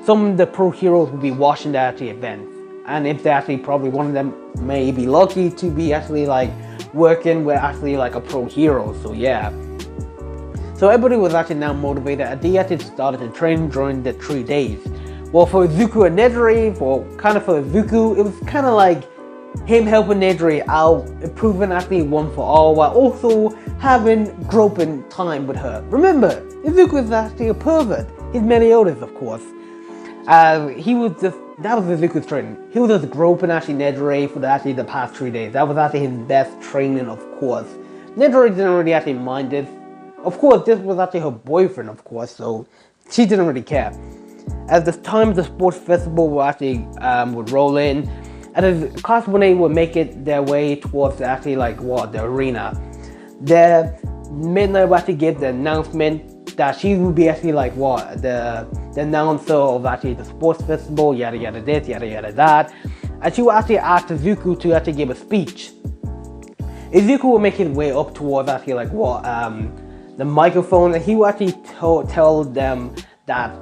some of the pro heroes will be watching the actually events, and if they actually probably one of them may be lucky to be actually like working with actually like a pro hero. So yeah. So everybody was actually now motivated, and they actually started to train during the 3 days. Well, for Izuku and Nedry, for Izuku, it was kind of like him helping Nedry out, improving actually one for all, while also having groping time with her. Remember, Izuku is actually a pervert. He's meliodas, of course. He was just, that was Izuku's training. He was just groping actually Nedry for the past 3 days. That was actually his best training, of course. Nedry didn't really actually mind this. Of course, this was actually her boyfriend, of course, so she didn't really care. As the time the sports festival would roll in, and as class when they would make it their way towards actually the arena, the Midnight would actually give the announcement that she would be actually the announcer of actually the sports festival, yada yada this, yada yada that, and she would actually ask Izuku to actually give a speech. Izuku will make his way up towards actually the microphone, and he will actually tell them that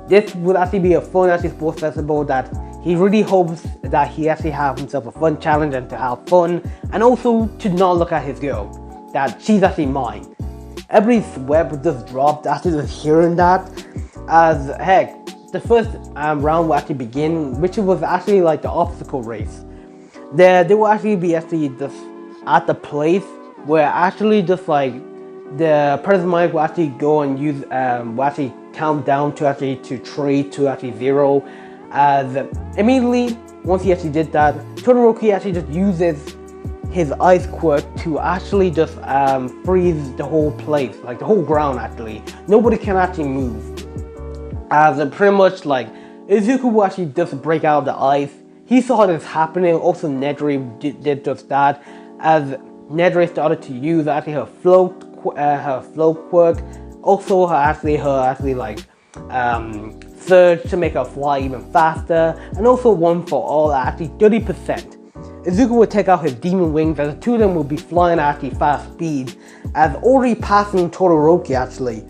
this would actually be a fun actually sports festival, that he really hopes that he actually have himself a fun challenge and to have fun, and also to not look at his girl, that she's actually mine. Everybody's sweat just dropped after just hearing that, as heck, the first round will actually begin, which was actually like the obstacle race. They will actually be actually just at the place where actually just the President Mike will actually go and use, will actually count down to 3 to 0. As immediately, once he actually did that, Todoroki actually just uses his ice quirk to actually just freeze the whole place, the whole ground actually. Nobody can actually move. As pretty much Izuku will actually just break out of the ice. He saw this happening, also Nedry did just that, as Nedry started to use actually her float quirk, also her surge to make her fly even faster, and also one for all at actually 30%. Izuku would take out his demon wings, as the two of them would be flying at actually fast speeds, as already passing Todoroki actually.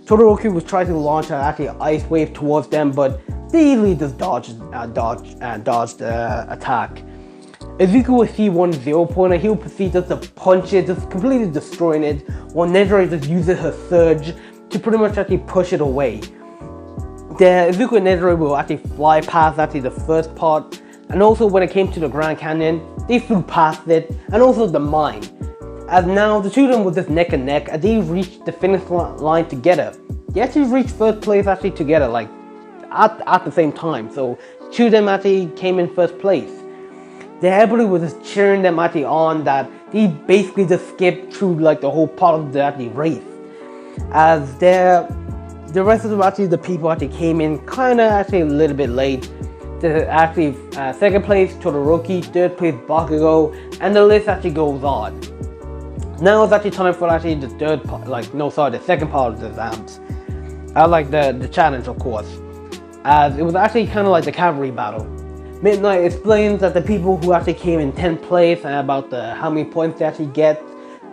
Todoroki was trying to launch an actually ice wave towards them, but they easily just dodged the attack. Izuku will see one 0-pointer, he will proceed just to punch it, just completely destroying it, while Nedry just uses her surge to pretty much actually push it away. The Izuku and Nedry will actually fly past actually the first part, and also when it came to the Grand Canyon, they flew past it, and also the mine. As now the two of them were just neck and neck, as they reached the finish line together. They actually reached first place actually together, at the same time, so two of them actually came in first place. Everybody was just cheering them actually on, that they basically just skipped through the whole part of the actually race. As the rest of the people actually came in actually a little bit late. The actually second place Todoroki, third place Bakugo, and the list actually goes on. Now it's actually time for actually the the second part of the exams. The challenge, of course. As it was actually the cavalry battle. Midnight explains that the people who actually came in 10th place and about how many points they actually get,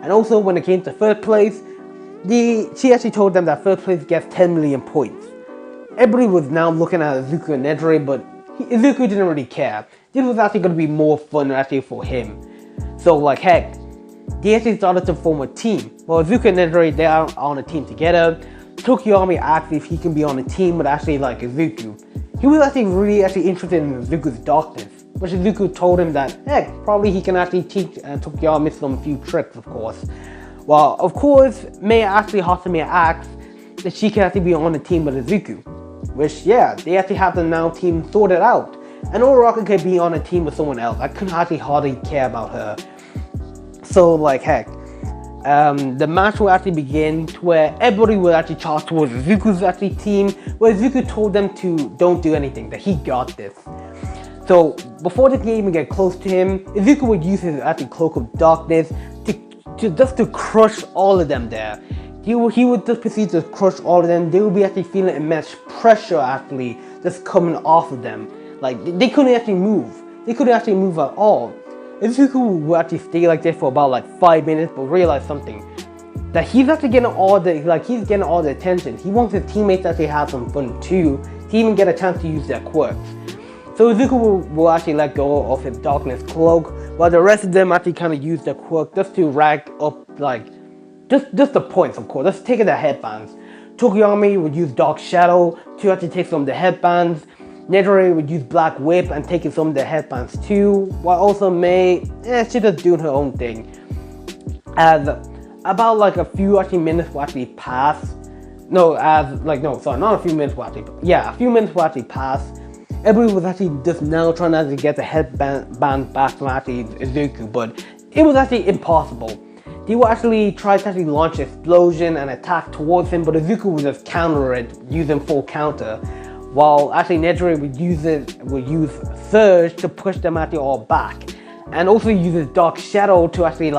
and also when it came to third place, she actually told them that first place gets 10 million points. Everybody was now looking at Izuku and Nedry, but Izuku didn't really care. This was actually going to be more fun actually for him. So heck, they actually started to form a team. Well, Izuku and Nedry, they are on a team together. Tokiyami asked if he can be on a team with actually Izuku. He was actually really interested in Izuku's darkness, but Izuku told him that heck, probably he can actually teach Tokiyami some few tricks, of course. Well, of course, Hasame asked that she can actually be on a team with Izuku, which yeah, they actually have the now team sorted out. And Uraraka could be on a team with someone else. I couldn't actually hardly care about her. So heck, the match will actually begin to where everybody will actually charge towards Izuku's actually team, where Izuku told them to don't do anything, that he got this. So before the game even get close to him, Izuku would use his actually cloak of darkness to crush all of them there. He would just proceed to crush all of them. They would be actually feeling immense pressure actually just coming off of them. Like they couldn't actually move. They couldn't actually move at all. Izuku would actually stay like this for about like 5 minutes, but realize something. That he's actually getting all the attention. He wants his teammates to actually have some fun too, to even get a chance to use their quirks. So Izuku will actually let go of his darkness cloak, while the rest of them actually kind of use their quirk just to rack up like just the points, of course. Let's take their headbands. Tokuyami would use Dark Shadow to actually take some of the headbands. Netore would use Black Whip and taking some of the headbands too, while also Mei, she's just doing her own thing. As about like a few minutes will actually pass. A few minutes will actually pass. Everybody was actually just now trying to get the headband back from actually Izuku, but it was actually impossible. They would actually try to actually launch an explosion and attack towards him, but Izuku would just counter it using full counter. While actually Netore would use Surge to push them actually all back. And also uses Dark Shadow to actually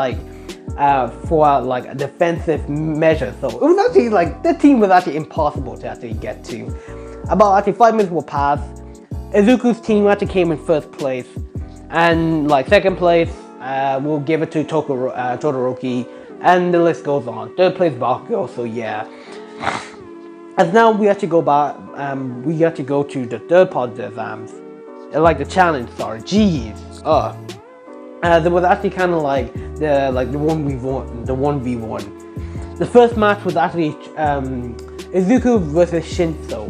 for like a defensive measure. So it was actually like, the team was actually impossible to actually get to. About actually 5 minutes will pass. Izuku's team actually came in first place. And like second place, we'll give it to Todoroki, and the list goes on. Third place Bakugo, so yeah. As now we actually go back, we actually go to the third part of the exams, like the challenge. Sorry, jeez. There was actually kind of like the 1v1. The first match was actually Izuku versus Shinso.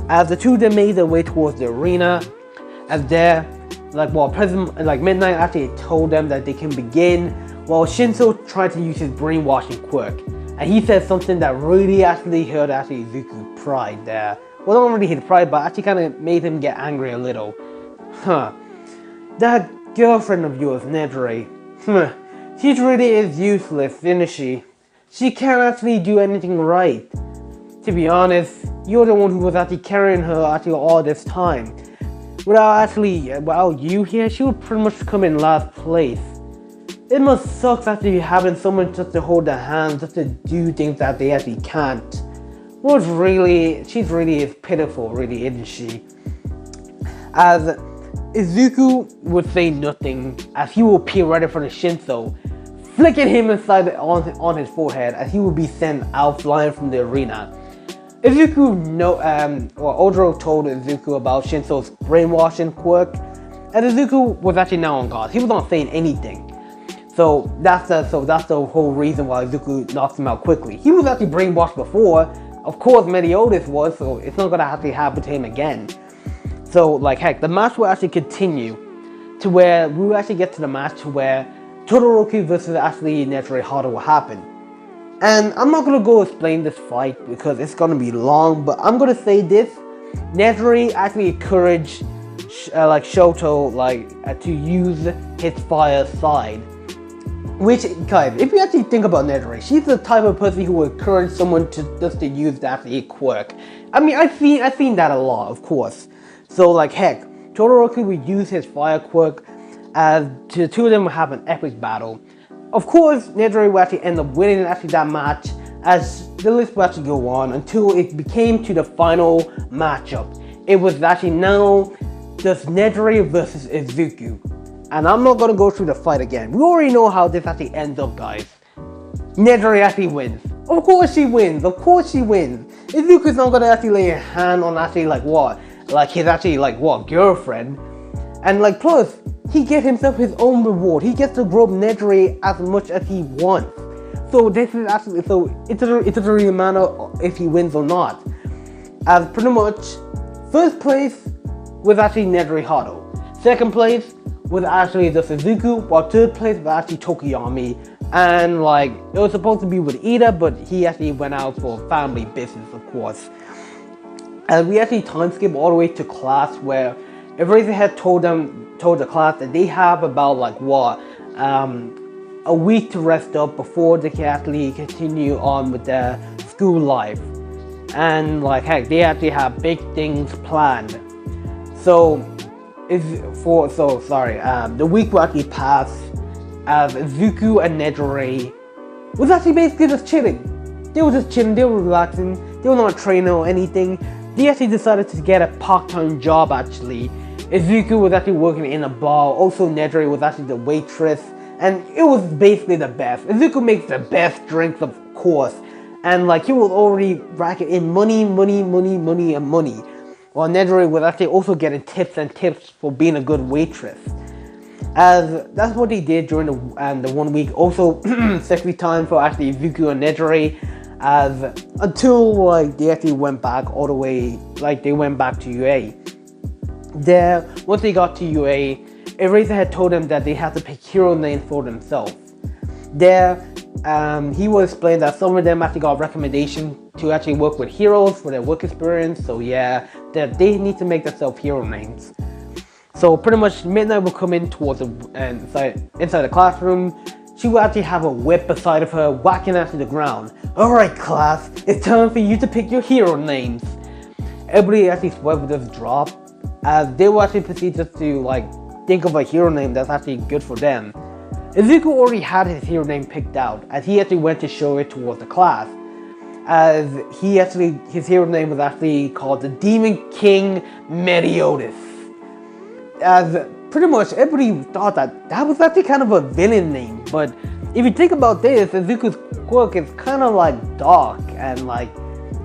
As the two of them made their way towards the arena, as there, Midnight actually told them that they can begin, while Shinso tried to use his brainwashing quirk. And he said something that really actually hurt Izuku's pride there. Well, not really his pride, but actually kind of made him get angry a little. That girlfriend of yours, Netore, she really is useless, isn't she? She can't actually do anything right. To be honest, you're the one who was actually carrying her actually all this time. Without you here, she would pretty much come in last place. It must suck actually having someone just to hold their hand, just to do things that they actually can't. She's really is pitiful, really, isn't she? As Izuku would say nothing, as he will appear right in front of Shinso, flicking him inside on his forehead as he would be sent out flying from the arena. Odoro told Izuku about Shinso's brainwashing quirk, and Izuku was actually now on guard. He was not saying anything. So that's the whole reason why Izuku knocks him out quickly. He was actually brainwashed before. Of course, Meliodas was, so it's not gonna actually happen to him again. So the match will actually continue to where we will actually get to the match where Todoroki versus actually Netore Hado will happen. And I'm not gonna go explain this fight because it's gonna be long, but I'm gonna say this: Netore actually encouraged Shoto to use his fire side. Which, guys, if you actually think about Netore, she's the type of person who would encourage someone to use that quirk. I mean, I've seen that a lot, of course. So Todoroki would use his fire quirk, as the two of them would have an epic battle. Of course, Netore will actually end up winning that match, as the list will actually go on until it became to the final matchup. It was actually now just Netore versus Izuku. And I'm not gonna go through the fight again. We already know how this actually ends up, guys. Netore actually wins. Of course she wins. Izuku's not gonna actually lay a hand on his girlfriend. And plus, he gets himself his own reward. He gets to grow Netore as much as he wants. So this is actually, it doesn't really matter if he wins or not. As pretty much, first place was actually Netore Hado. Second place was actually the Izuku, while third place was actually Tokuyami. And it was supposed to be with Ida, but he actually went out for family business, of course. And we actually time skip all the way to class where Eraserhead told the class that they have about a week to rest up before they can actually continue on with their school life. And they actually have big things planned. The week will actually pass as Izuku and Netore was actually basically just chilling. They were just chilling, they were relaxing, they were not training or anything. They actually decided to get a part-time job actually. Izuku was actually working in a bar, also Nedry was actually the waitress, and it was basically the best. Izuku makes the best drinks, of course, and like he was already racking in money, and money. While Nedry was actually also getting tips and tips for being a good waitress. As that's what they did during the 1 week. Also, sexy time for actually Izuku and Nedry, as until like they actually went back all the way, like they went back to UA. There, once they got to UA, Eraserhead told them that they had to pick hero names for themselves. There, he will explain that some of them actually got recommendation to actually work with heroes for their work experience. So yeah, that they need to make themselves hero names. So pretty much Midnight will come in towards inside the classroom. She will actually have a whip beside of her, whacking at the ground. Alright class, it's time for you to pick your hero names. Everybody actually sweat with this drop, as they will actually proceed just to like think of a hero name that's actually good for them. Izuku already had his hero name picked out, as he actually went to show it towards the class. As his hero name was actually called the Demon King Meliodas. As pretty much everybody thought that was actually kind of a villain name, but if you think about this, Izuku's quirk is kind of like dark, and like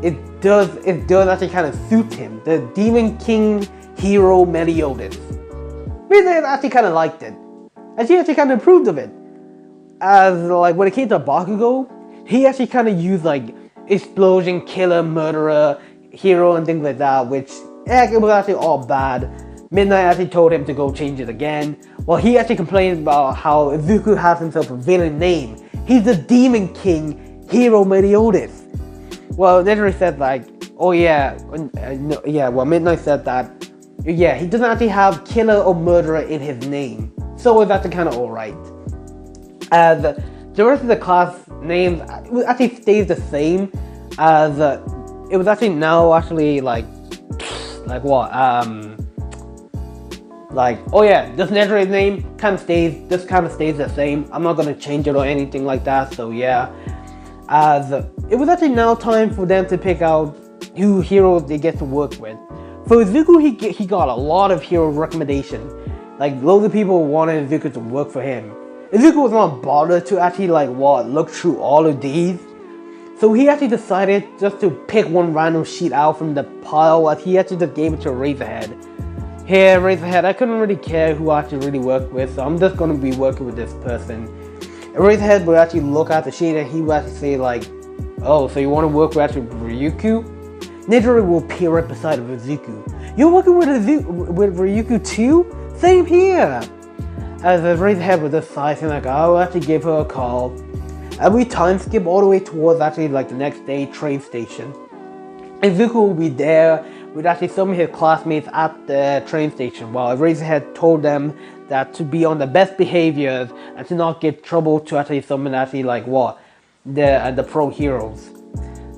it does actually kind of suit him. The Demon King Hero Meliodas. Midnight actually kind of liked it, and she actually kind of approved of it. As like when it came to Bakugo, he actually kind of used like explosion, killer, murderer, hero, and things like that, which it was actually all bad. Midnight actually told him to go change it again. Well, he actually complained about how Izuku has himself a villain name. He's the Demon King, Hero Meliodas. Well, Nedry said like, oh yeah, no, yeah. Well, Midnight said that, yeah, he doesn't actually have killer or murderer in his name, so it's actually kind of alright. As the rest of the class names actually stays the same, as it was actually now actually like what like, oh yeah, this Nedry's name kind of stays the same. I'm not gonna change it or anything like that. So yeah, as it was actually now time for them to pick out who heroes they get to work with. For Izuku, he got a lot of hero recommendations. Like loads of people wanted Izuku to work for him. Izuku was not bothered to actually look through all of these. So he actually decided just to pick one random sheet out from the pile, as he actually just gave it to Eraserhead. Here, Eraserhead, I couldn't really care who I actually really work with, so I'm just going to be working with this person. Eraserhead will actually look at the sheet and he will actually say like, oh, so you want to work with actually Ryuku? Nedry will appear right beside of Izuku. You're working with Ryuku too? Same here! As Eraserhead will just sigh, saying like, I'll actually give her a call. And we time skip all the way towards actually like the next day train station. Izuku will be there with actually some of his classmates at the train station, while Eraserhead told them that to be on the best behaviors and to not give trouble to actually someone actually the pro heroes.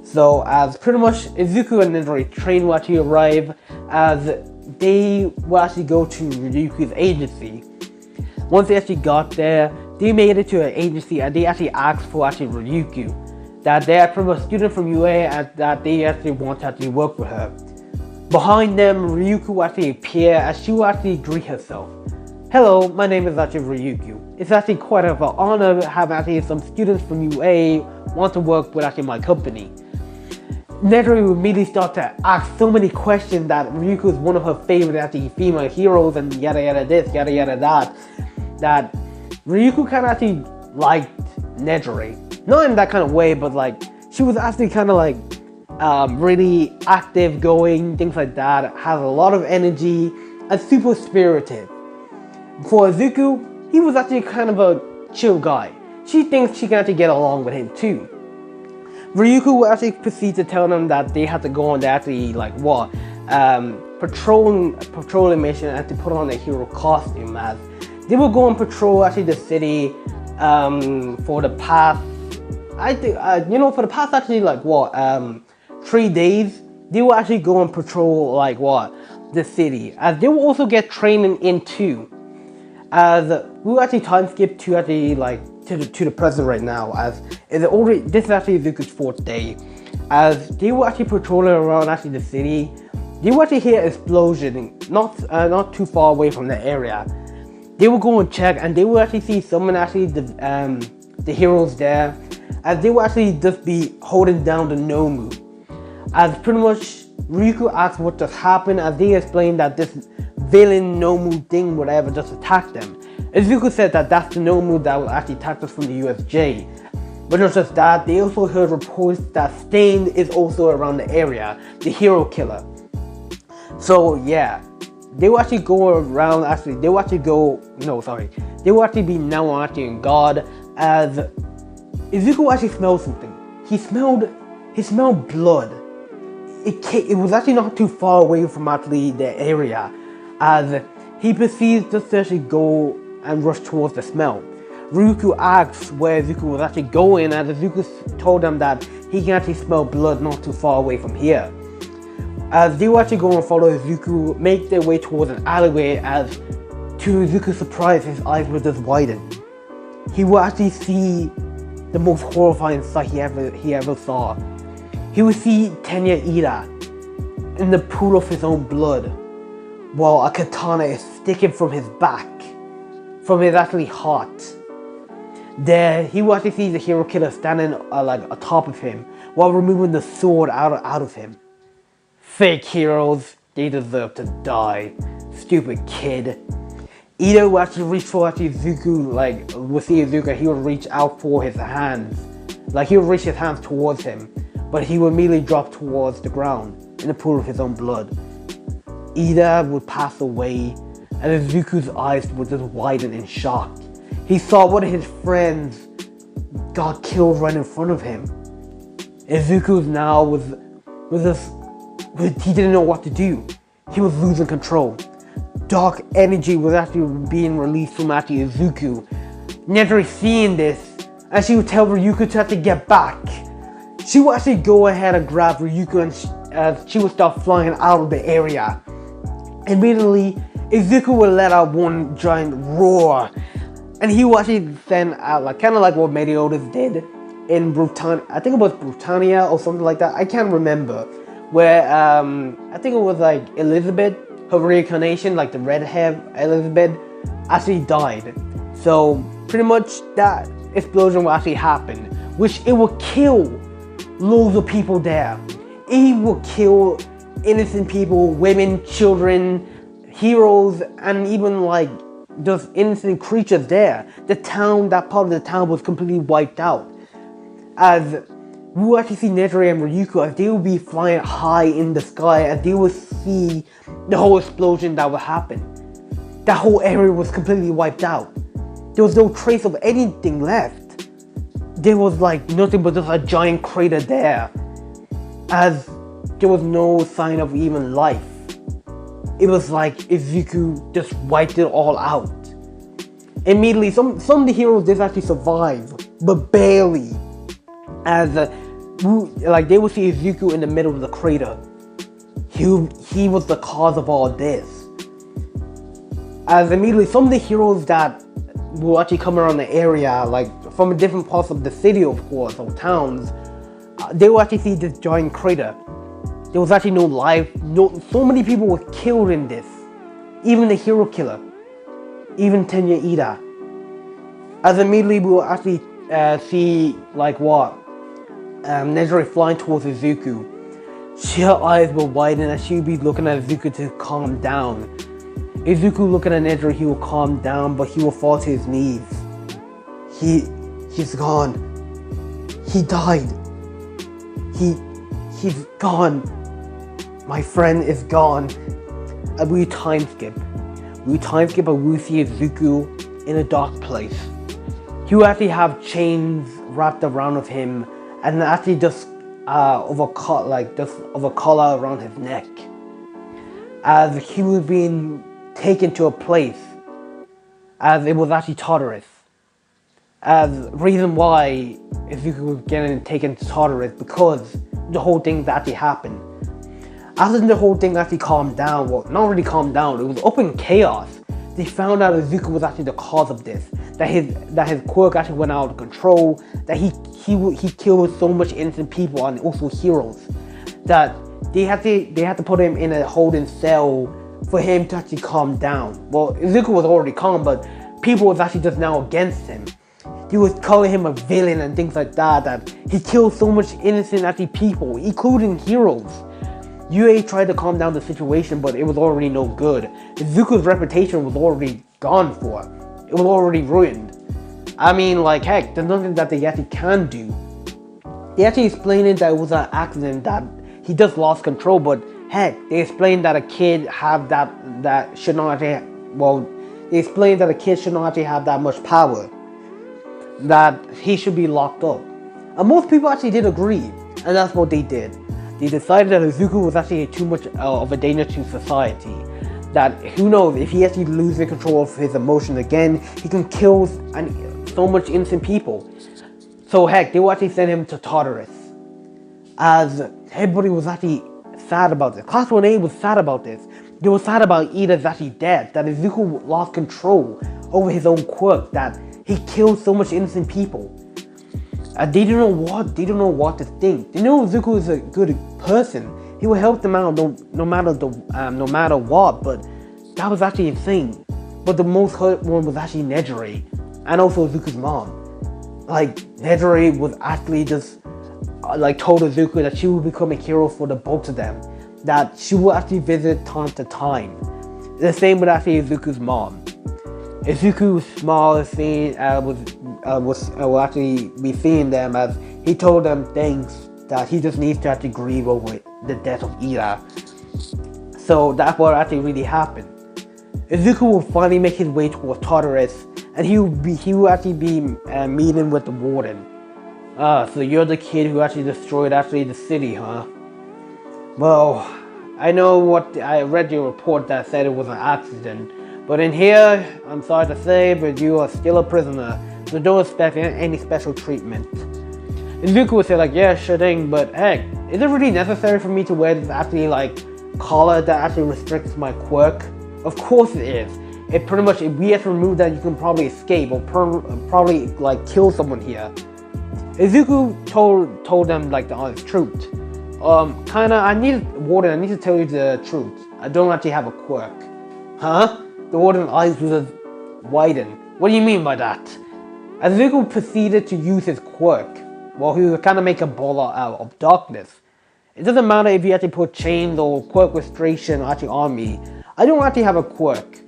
So as pretty much Izuku and Nedry train will actually arrive, as they will actually go to Ryuku's agency. Once they actually got there, they made it to an agency and they actually asked for actually Ryuku, that they are from a student from UA and that they actually want to actually work with her. Behind them, Ryuku will actually appear as she will actually greet herself. Hello, my name is actually Ryuku. It's actually quite of an honor to have actually some students from UA want to work with actually my company. Nedry will immediately start to ask so many questions that Ryuku is one of her favorite actually female heroes and yada yada this, yada yada that Ryuku kind of actually liked Nedry. Not in that kind of way, but like she was actually kind of like really active going, things like that, has a lot of energy, and super spirited. For Izuku, he was actually kind of a chill guy. She thinks she can actually get along with him too. Ryuku will actually proceed to tell them that they have to go on the actually patrolling mission and to put on their hero costume, as they will go and patrol actually the city for the past, I think for the past actually 3 days. They will actually go and patrol the city, as they will also get training in too. As we will actually time skip to actually to the present right now, as this is actually Izuku's 4th day. As they were actually patrolling around actually the city, they will actually hear an explosion not too far away from the area. They will go and check, and they will actually see someone actually the heroes there, as they will actually just be holding down the Nomu. As pretty much Ryuko asks what just happened, as they explain that this villain Nomu thing whatever just attacked them. Izuku said that that's the Nomu that will actually attack us from the USJ. But not just that, they also heard reports that Stain is also around the area, the hero killer. So yeah, they will actually go around, they will actually be now actually in guard, as Izuku actually smelled something. He smelled blood. It was actually not too far away from actually the area, as he proceeds just to actually go and rush towards the smell. Ryuko asks where Izuku was actually going, as Izuku told them that he can actually smell blood not too far away from here. As they will actually go and follow Izuku, make their way towards an alleyway, as to Izuku's surprise, his eyes were just widened. He will actually see the most horrifying sight he ever saw. He would see Tenya Ida in the pool of his own blood, while a katana is sticking from his back, from his actually heart. There, he will actually see the hero killer standing atop of him, while removing the sword out of him. Fake heroes, they deserve to die. Stupid kid. Ida will actually reach for Izuku, we'll see Izuku, he will reach out for his hands. He will reach his hands towards him, but he will immediately drop towards the ground, in the pool of his own blood. Ida would pass away, and Izuku's eyes would just widen in shock. He saw one of his friends got killed right in front of him. Izuku now he didn't know what to do. He was losing control. Dark energy was actually being released from Izuku. Neteri seeing this, and she would tell Ryuko to have to get back. She would actually go ahead and grab Ryuko, and she would start flying out of the area. Immediately, Izuku would let out one giant roar, and he will actually send out kind of like what Meliodas did in I think it was Britannia or something like that. I can't remember. Where I think it was Elizabeth, her reincarnation, the redhead Elizabeth, actually died. So pretty much that explosion will actually happen, which it will kill loads of people there. It will kill innocent people, women, children, heroes, and even just innocent creatures there. That part of the town was completely wiped out. As we will actually see Neteri and Ryuko, as they will be flying high in the sky, as they will see the whole explosion that will happen. That whole area was completely wiped out. There was no trace of anything left. There was nothing but just a giant crater there, as there was no sign of even life. It was like Izuku just wiped it all out. Immediately, some of the heroes did actually survive, but barely. As they would see Izuku in the middle of the crater. He was the cause of all this. As immediately, some of the heroes that will actually come around the area, from different parts of the city, of course, or towns, they will actually see this giant crater. There was actually no life. So many people were killed in this. Even the hero killer. Even Tenya Ida. As immediately, we will actually see Neteri flying towards Izuku. Her eyes were widened, and she would be looking at Izuku to calm down. Izuku looking at Neteri, he will calm down, but he will fall to his knees. He's gone. He died. He's gone. My friend is gone. And we time skip. And we see Izuku in a dark place. He will actually have chains wrapped around of him, and actually just of a collar around his neck, as he was being taken to a place, as it was actually Tartarus. As reason why Izuku was getting taken to Tartarus, because the whole thing that actually happened. After the whole thing actually calmed down, well, not really calmed down, it was open chaos. they found out Izuku was actually the cause of this. That his quirk actually went out of control. That he killed so much innocent people and also heroes. That they had to put him in a holding cell for him to actually calm down. Well, Izuku was already calm, but people was actually just now against him. He was calling him a villain and things like that. That he killed so much innocent actually people, including heroes. UA tried to calm down the situation, but it was already no good. Izuku's reputation was already gone for. It was already ruined. I mean, like, heck, there's nothing that they actually can do. They actually explained it that it was an accident, that he just lost control, but heck, they explained that a kid have that should not actually, well, they explained that a kid should not actually have that much power. That he should be locked up. And most people actually did agree, and that's what they did. They decided that Izuku was actually too much of a danger to society. That who knows, if he actually loses control of his emotions again, he can kill so much innocent people. So heck, they will actually send him to Tartarus. As everybody was actually sad about this. Class 1A was sad about this. They were sad about Ida's actually dead. That Izuku lost control over his own quirk. That he killed so much innocent people. They don't know what to think. They know Izuku is a good person. He will help them out no matter what. But that was actually insane. But the most hurt one was actually Nejire, and also Izuku's mom. Like Nejire was actually just told Izuku that she will become a hero for the both of them. That she will actually visit time to time. The same with actually Izuku's mom. Izuku's small scene will actually be seeing them as he told them things that he just needs to actually grieve over the death of Ida. So that's what actually really happened. Izuku will finally make his way towards Tartarus, and he will actually be meeting with the warden. So you're the kid who actually destroyed the city, huh? Well, I read your report that said it was an accident. But in here, I'm sorry to say, but you are still a prisoner, so don't expect any special treatment. Izuku would say yeah, sure thing, but heck, is it really necessary for me to wear this collar that actually restricts my quirk? Of course it is. It pretty much, if we have to remove that, you can probably escape or probably kill someone here. Izuku told them the honest truth. I need to tell you the truth. I don't actually have a quirk. Huh? The warden's eyes would widen. What do you mean by that? As Izuku proceeded to use his quirk, well, he would kind of make a ball out of darkness. It doesn't matter if you actually put chains or quirk restriction actually on me. I don't actually have a quirk.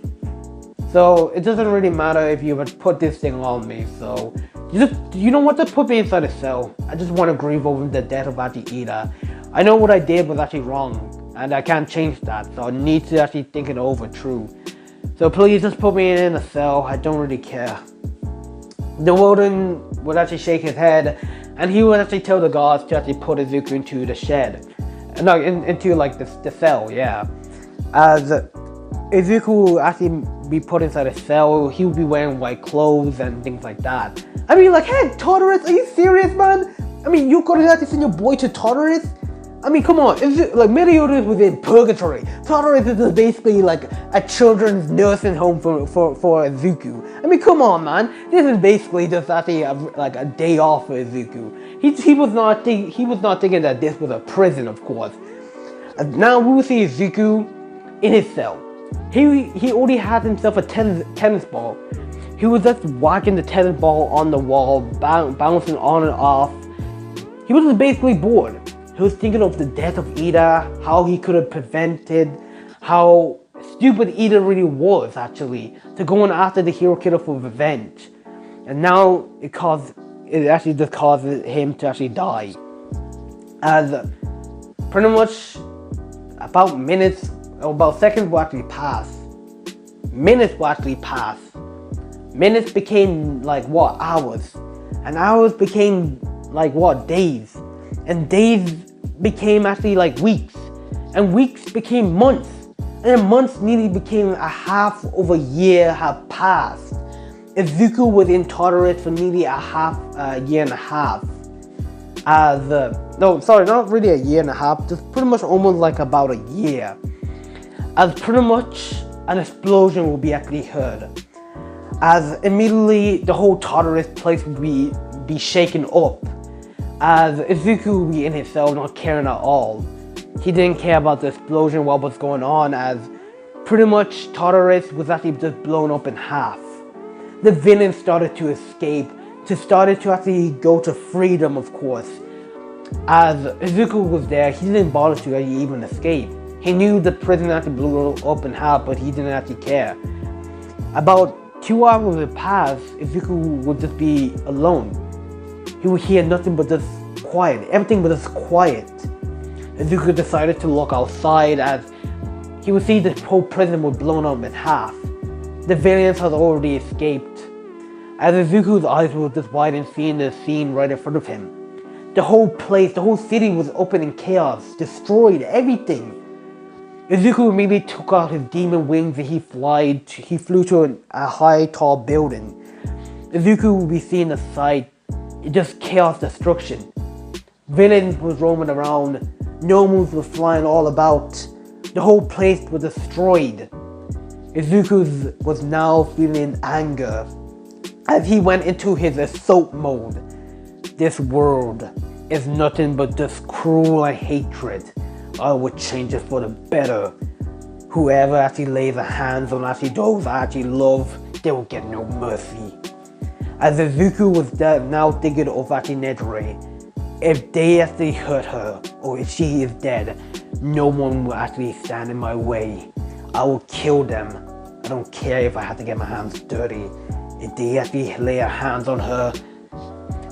So it doesn't really matter if you would put this thing on me. So you don't want to put me inside a cell. I just want to grieve over the death of Ida. I know what I did was actually wrong, and I can't change that. So I need to actually think it over true. So please just put me in a cell. I don't really care. The warden would actually shake his head, and he would actually tell the guards to actually put Izuku into the shed. No, into the cell, yeah. As Izuku will actually be put inside a cell, he will be wearing white clothes and things like that. I mean, hey, Tartarus, are you serious, man? I mean, you're gonna actually send your boy to Tartarus? I mean, come on, meliodas was in purgatory. Tartarus is just basically a children's nursing home for Izuku. I mean, come on, man. This is basically just actually a day off for Izuku. He was not thinking that this was a prison, of course. Now we will see Izuku in his cell. He already had himself a tennis ball. He was just whacking the tennis ball on the wall, bouncing on and off. He was just basically bored. He was thinking of the death of Ida, how he could have prevented, how stupid Ida really was actually, to going after the hero killer for revenge. And now it actually just causes him to actually die. As pretty much about seconds will actually pass. Minutes will actually pass. Minutes became hours. And hours became days. And days became actually weeks. And weeks became months. And then months nearly became a half of a year have passed. Izuku was in Tartarus for nearly a year and a half. No, sorry, not really a year and a half, just pretty much almost about a year. As pretty much an explosion will be actually heard. As immediately the whole Tartarus place would be shaken up. As Izuku would be in his cell not caring at all. He didn't care about the explosion, what was going on, as pretty much Tartarus was actually just blown up in half. The villain started to escape, started to actually go to freedom, of course. As Izuku was there, he didn't bother to even escape. He knew the prison actually blew up in half, but he didn't actually care. About 2 hours would pass, Izuku would just be alone. He would hear nothing but just quiet. Everything was just quiet. Izuku decided to look outside as he would see the whole prison was blown up in half. The villains had already escaped. As Izuku's eyes were just wide and seeing the scene right in front of him. The whole place, the whole city was open in chaos, destroyed everything. Izuku immediately took out his demon wings and he flew to a high, tall building. Izuku would be seeing the sight, just chaos, destruction. Villains was roaming around, gnomes were flying all about. The whole place was destroyed. Izuku was now feeling anger as he went into his assault mode. This world is nothing but just cruel and hatred. I would change it for the better. Whoever actually lays their hands on actually those I actually love, they will get no mercy. As Izuku was now thinking of actually Nedre, if they actually hurt her, or if she is dead, no one will actually stand in my way. I will kill them. I don't care if I have to get my hands dirty. If they actually lay their hands on her,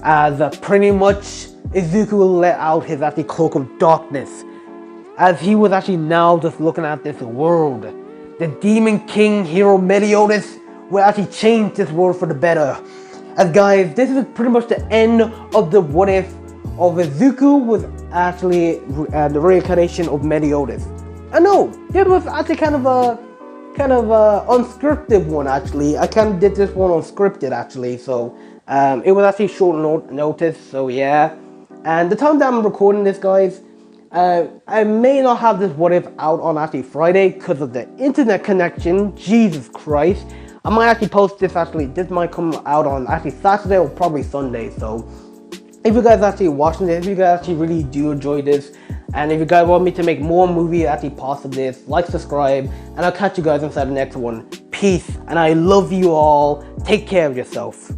as pretty much Izuku will let out his actually cloak of darkness. As he was actually now just looking at this world. The Demon King hero Meliodas will actually change this world for the better. As guys, this is pretty much the end of the what if of Izuku was actually the reincarnation of Meliodas. I know, this was actually kind of a unscripted one actually. I kind of did this one unscripted actually, so it was actually short notice, so yeah. And the time that I'm recording this, guys, I may not have this what if out on actually Friday because of the internet connection. Jesus Christ. I might actually post this this might come out on actually Saturday or probably Sunday, so if you guys actually watching this, if you guys actually really do enjoy this, and if you guys want me to make more movies actually past of this, like, subscribe, and I'll catch you guys inside the next one. Peace, and I love you all. Take care of yourself.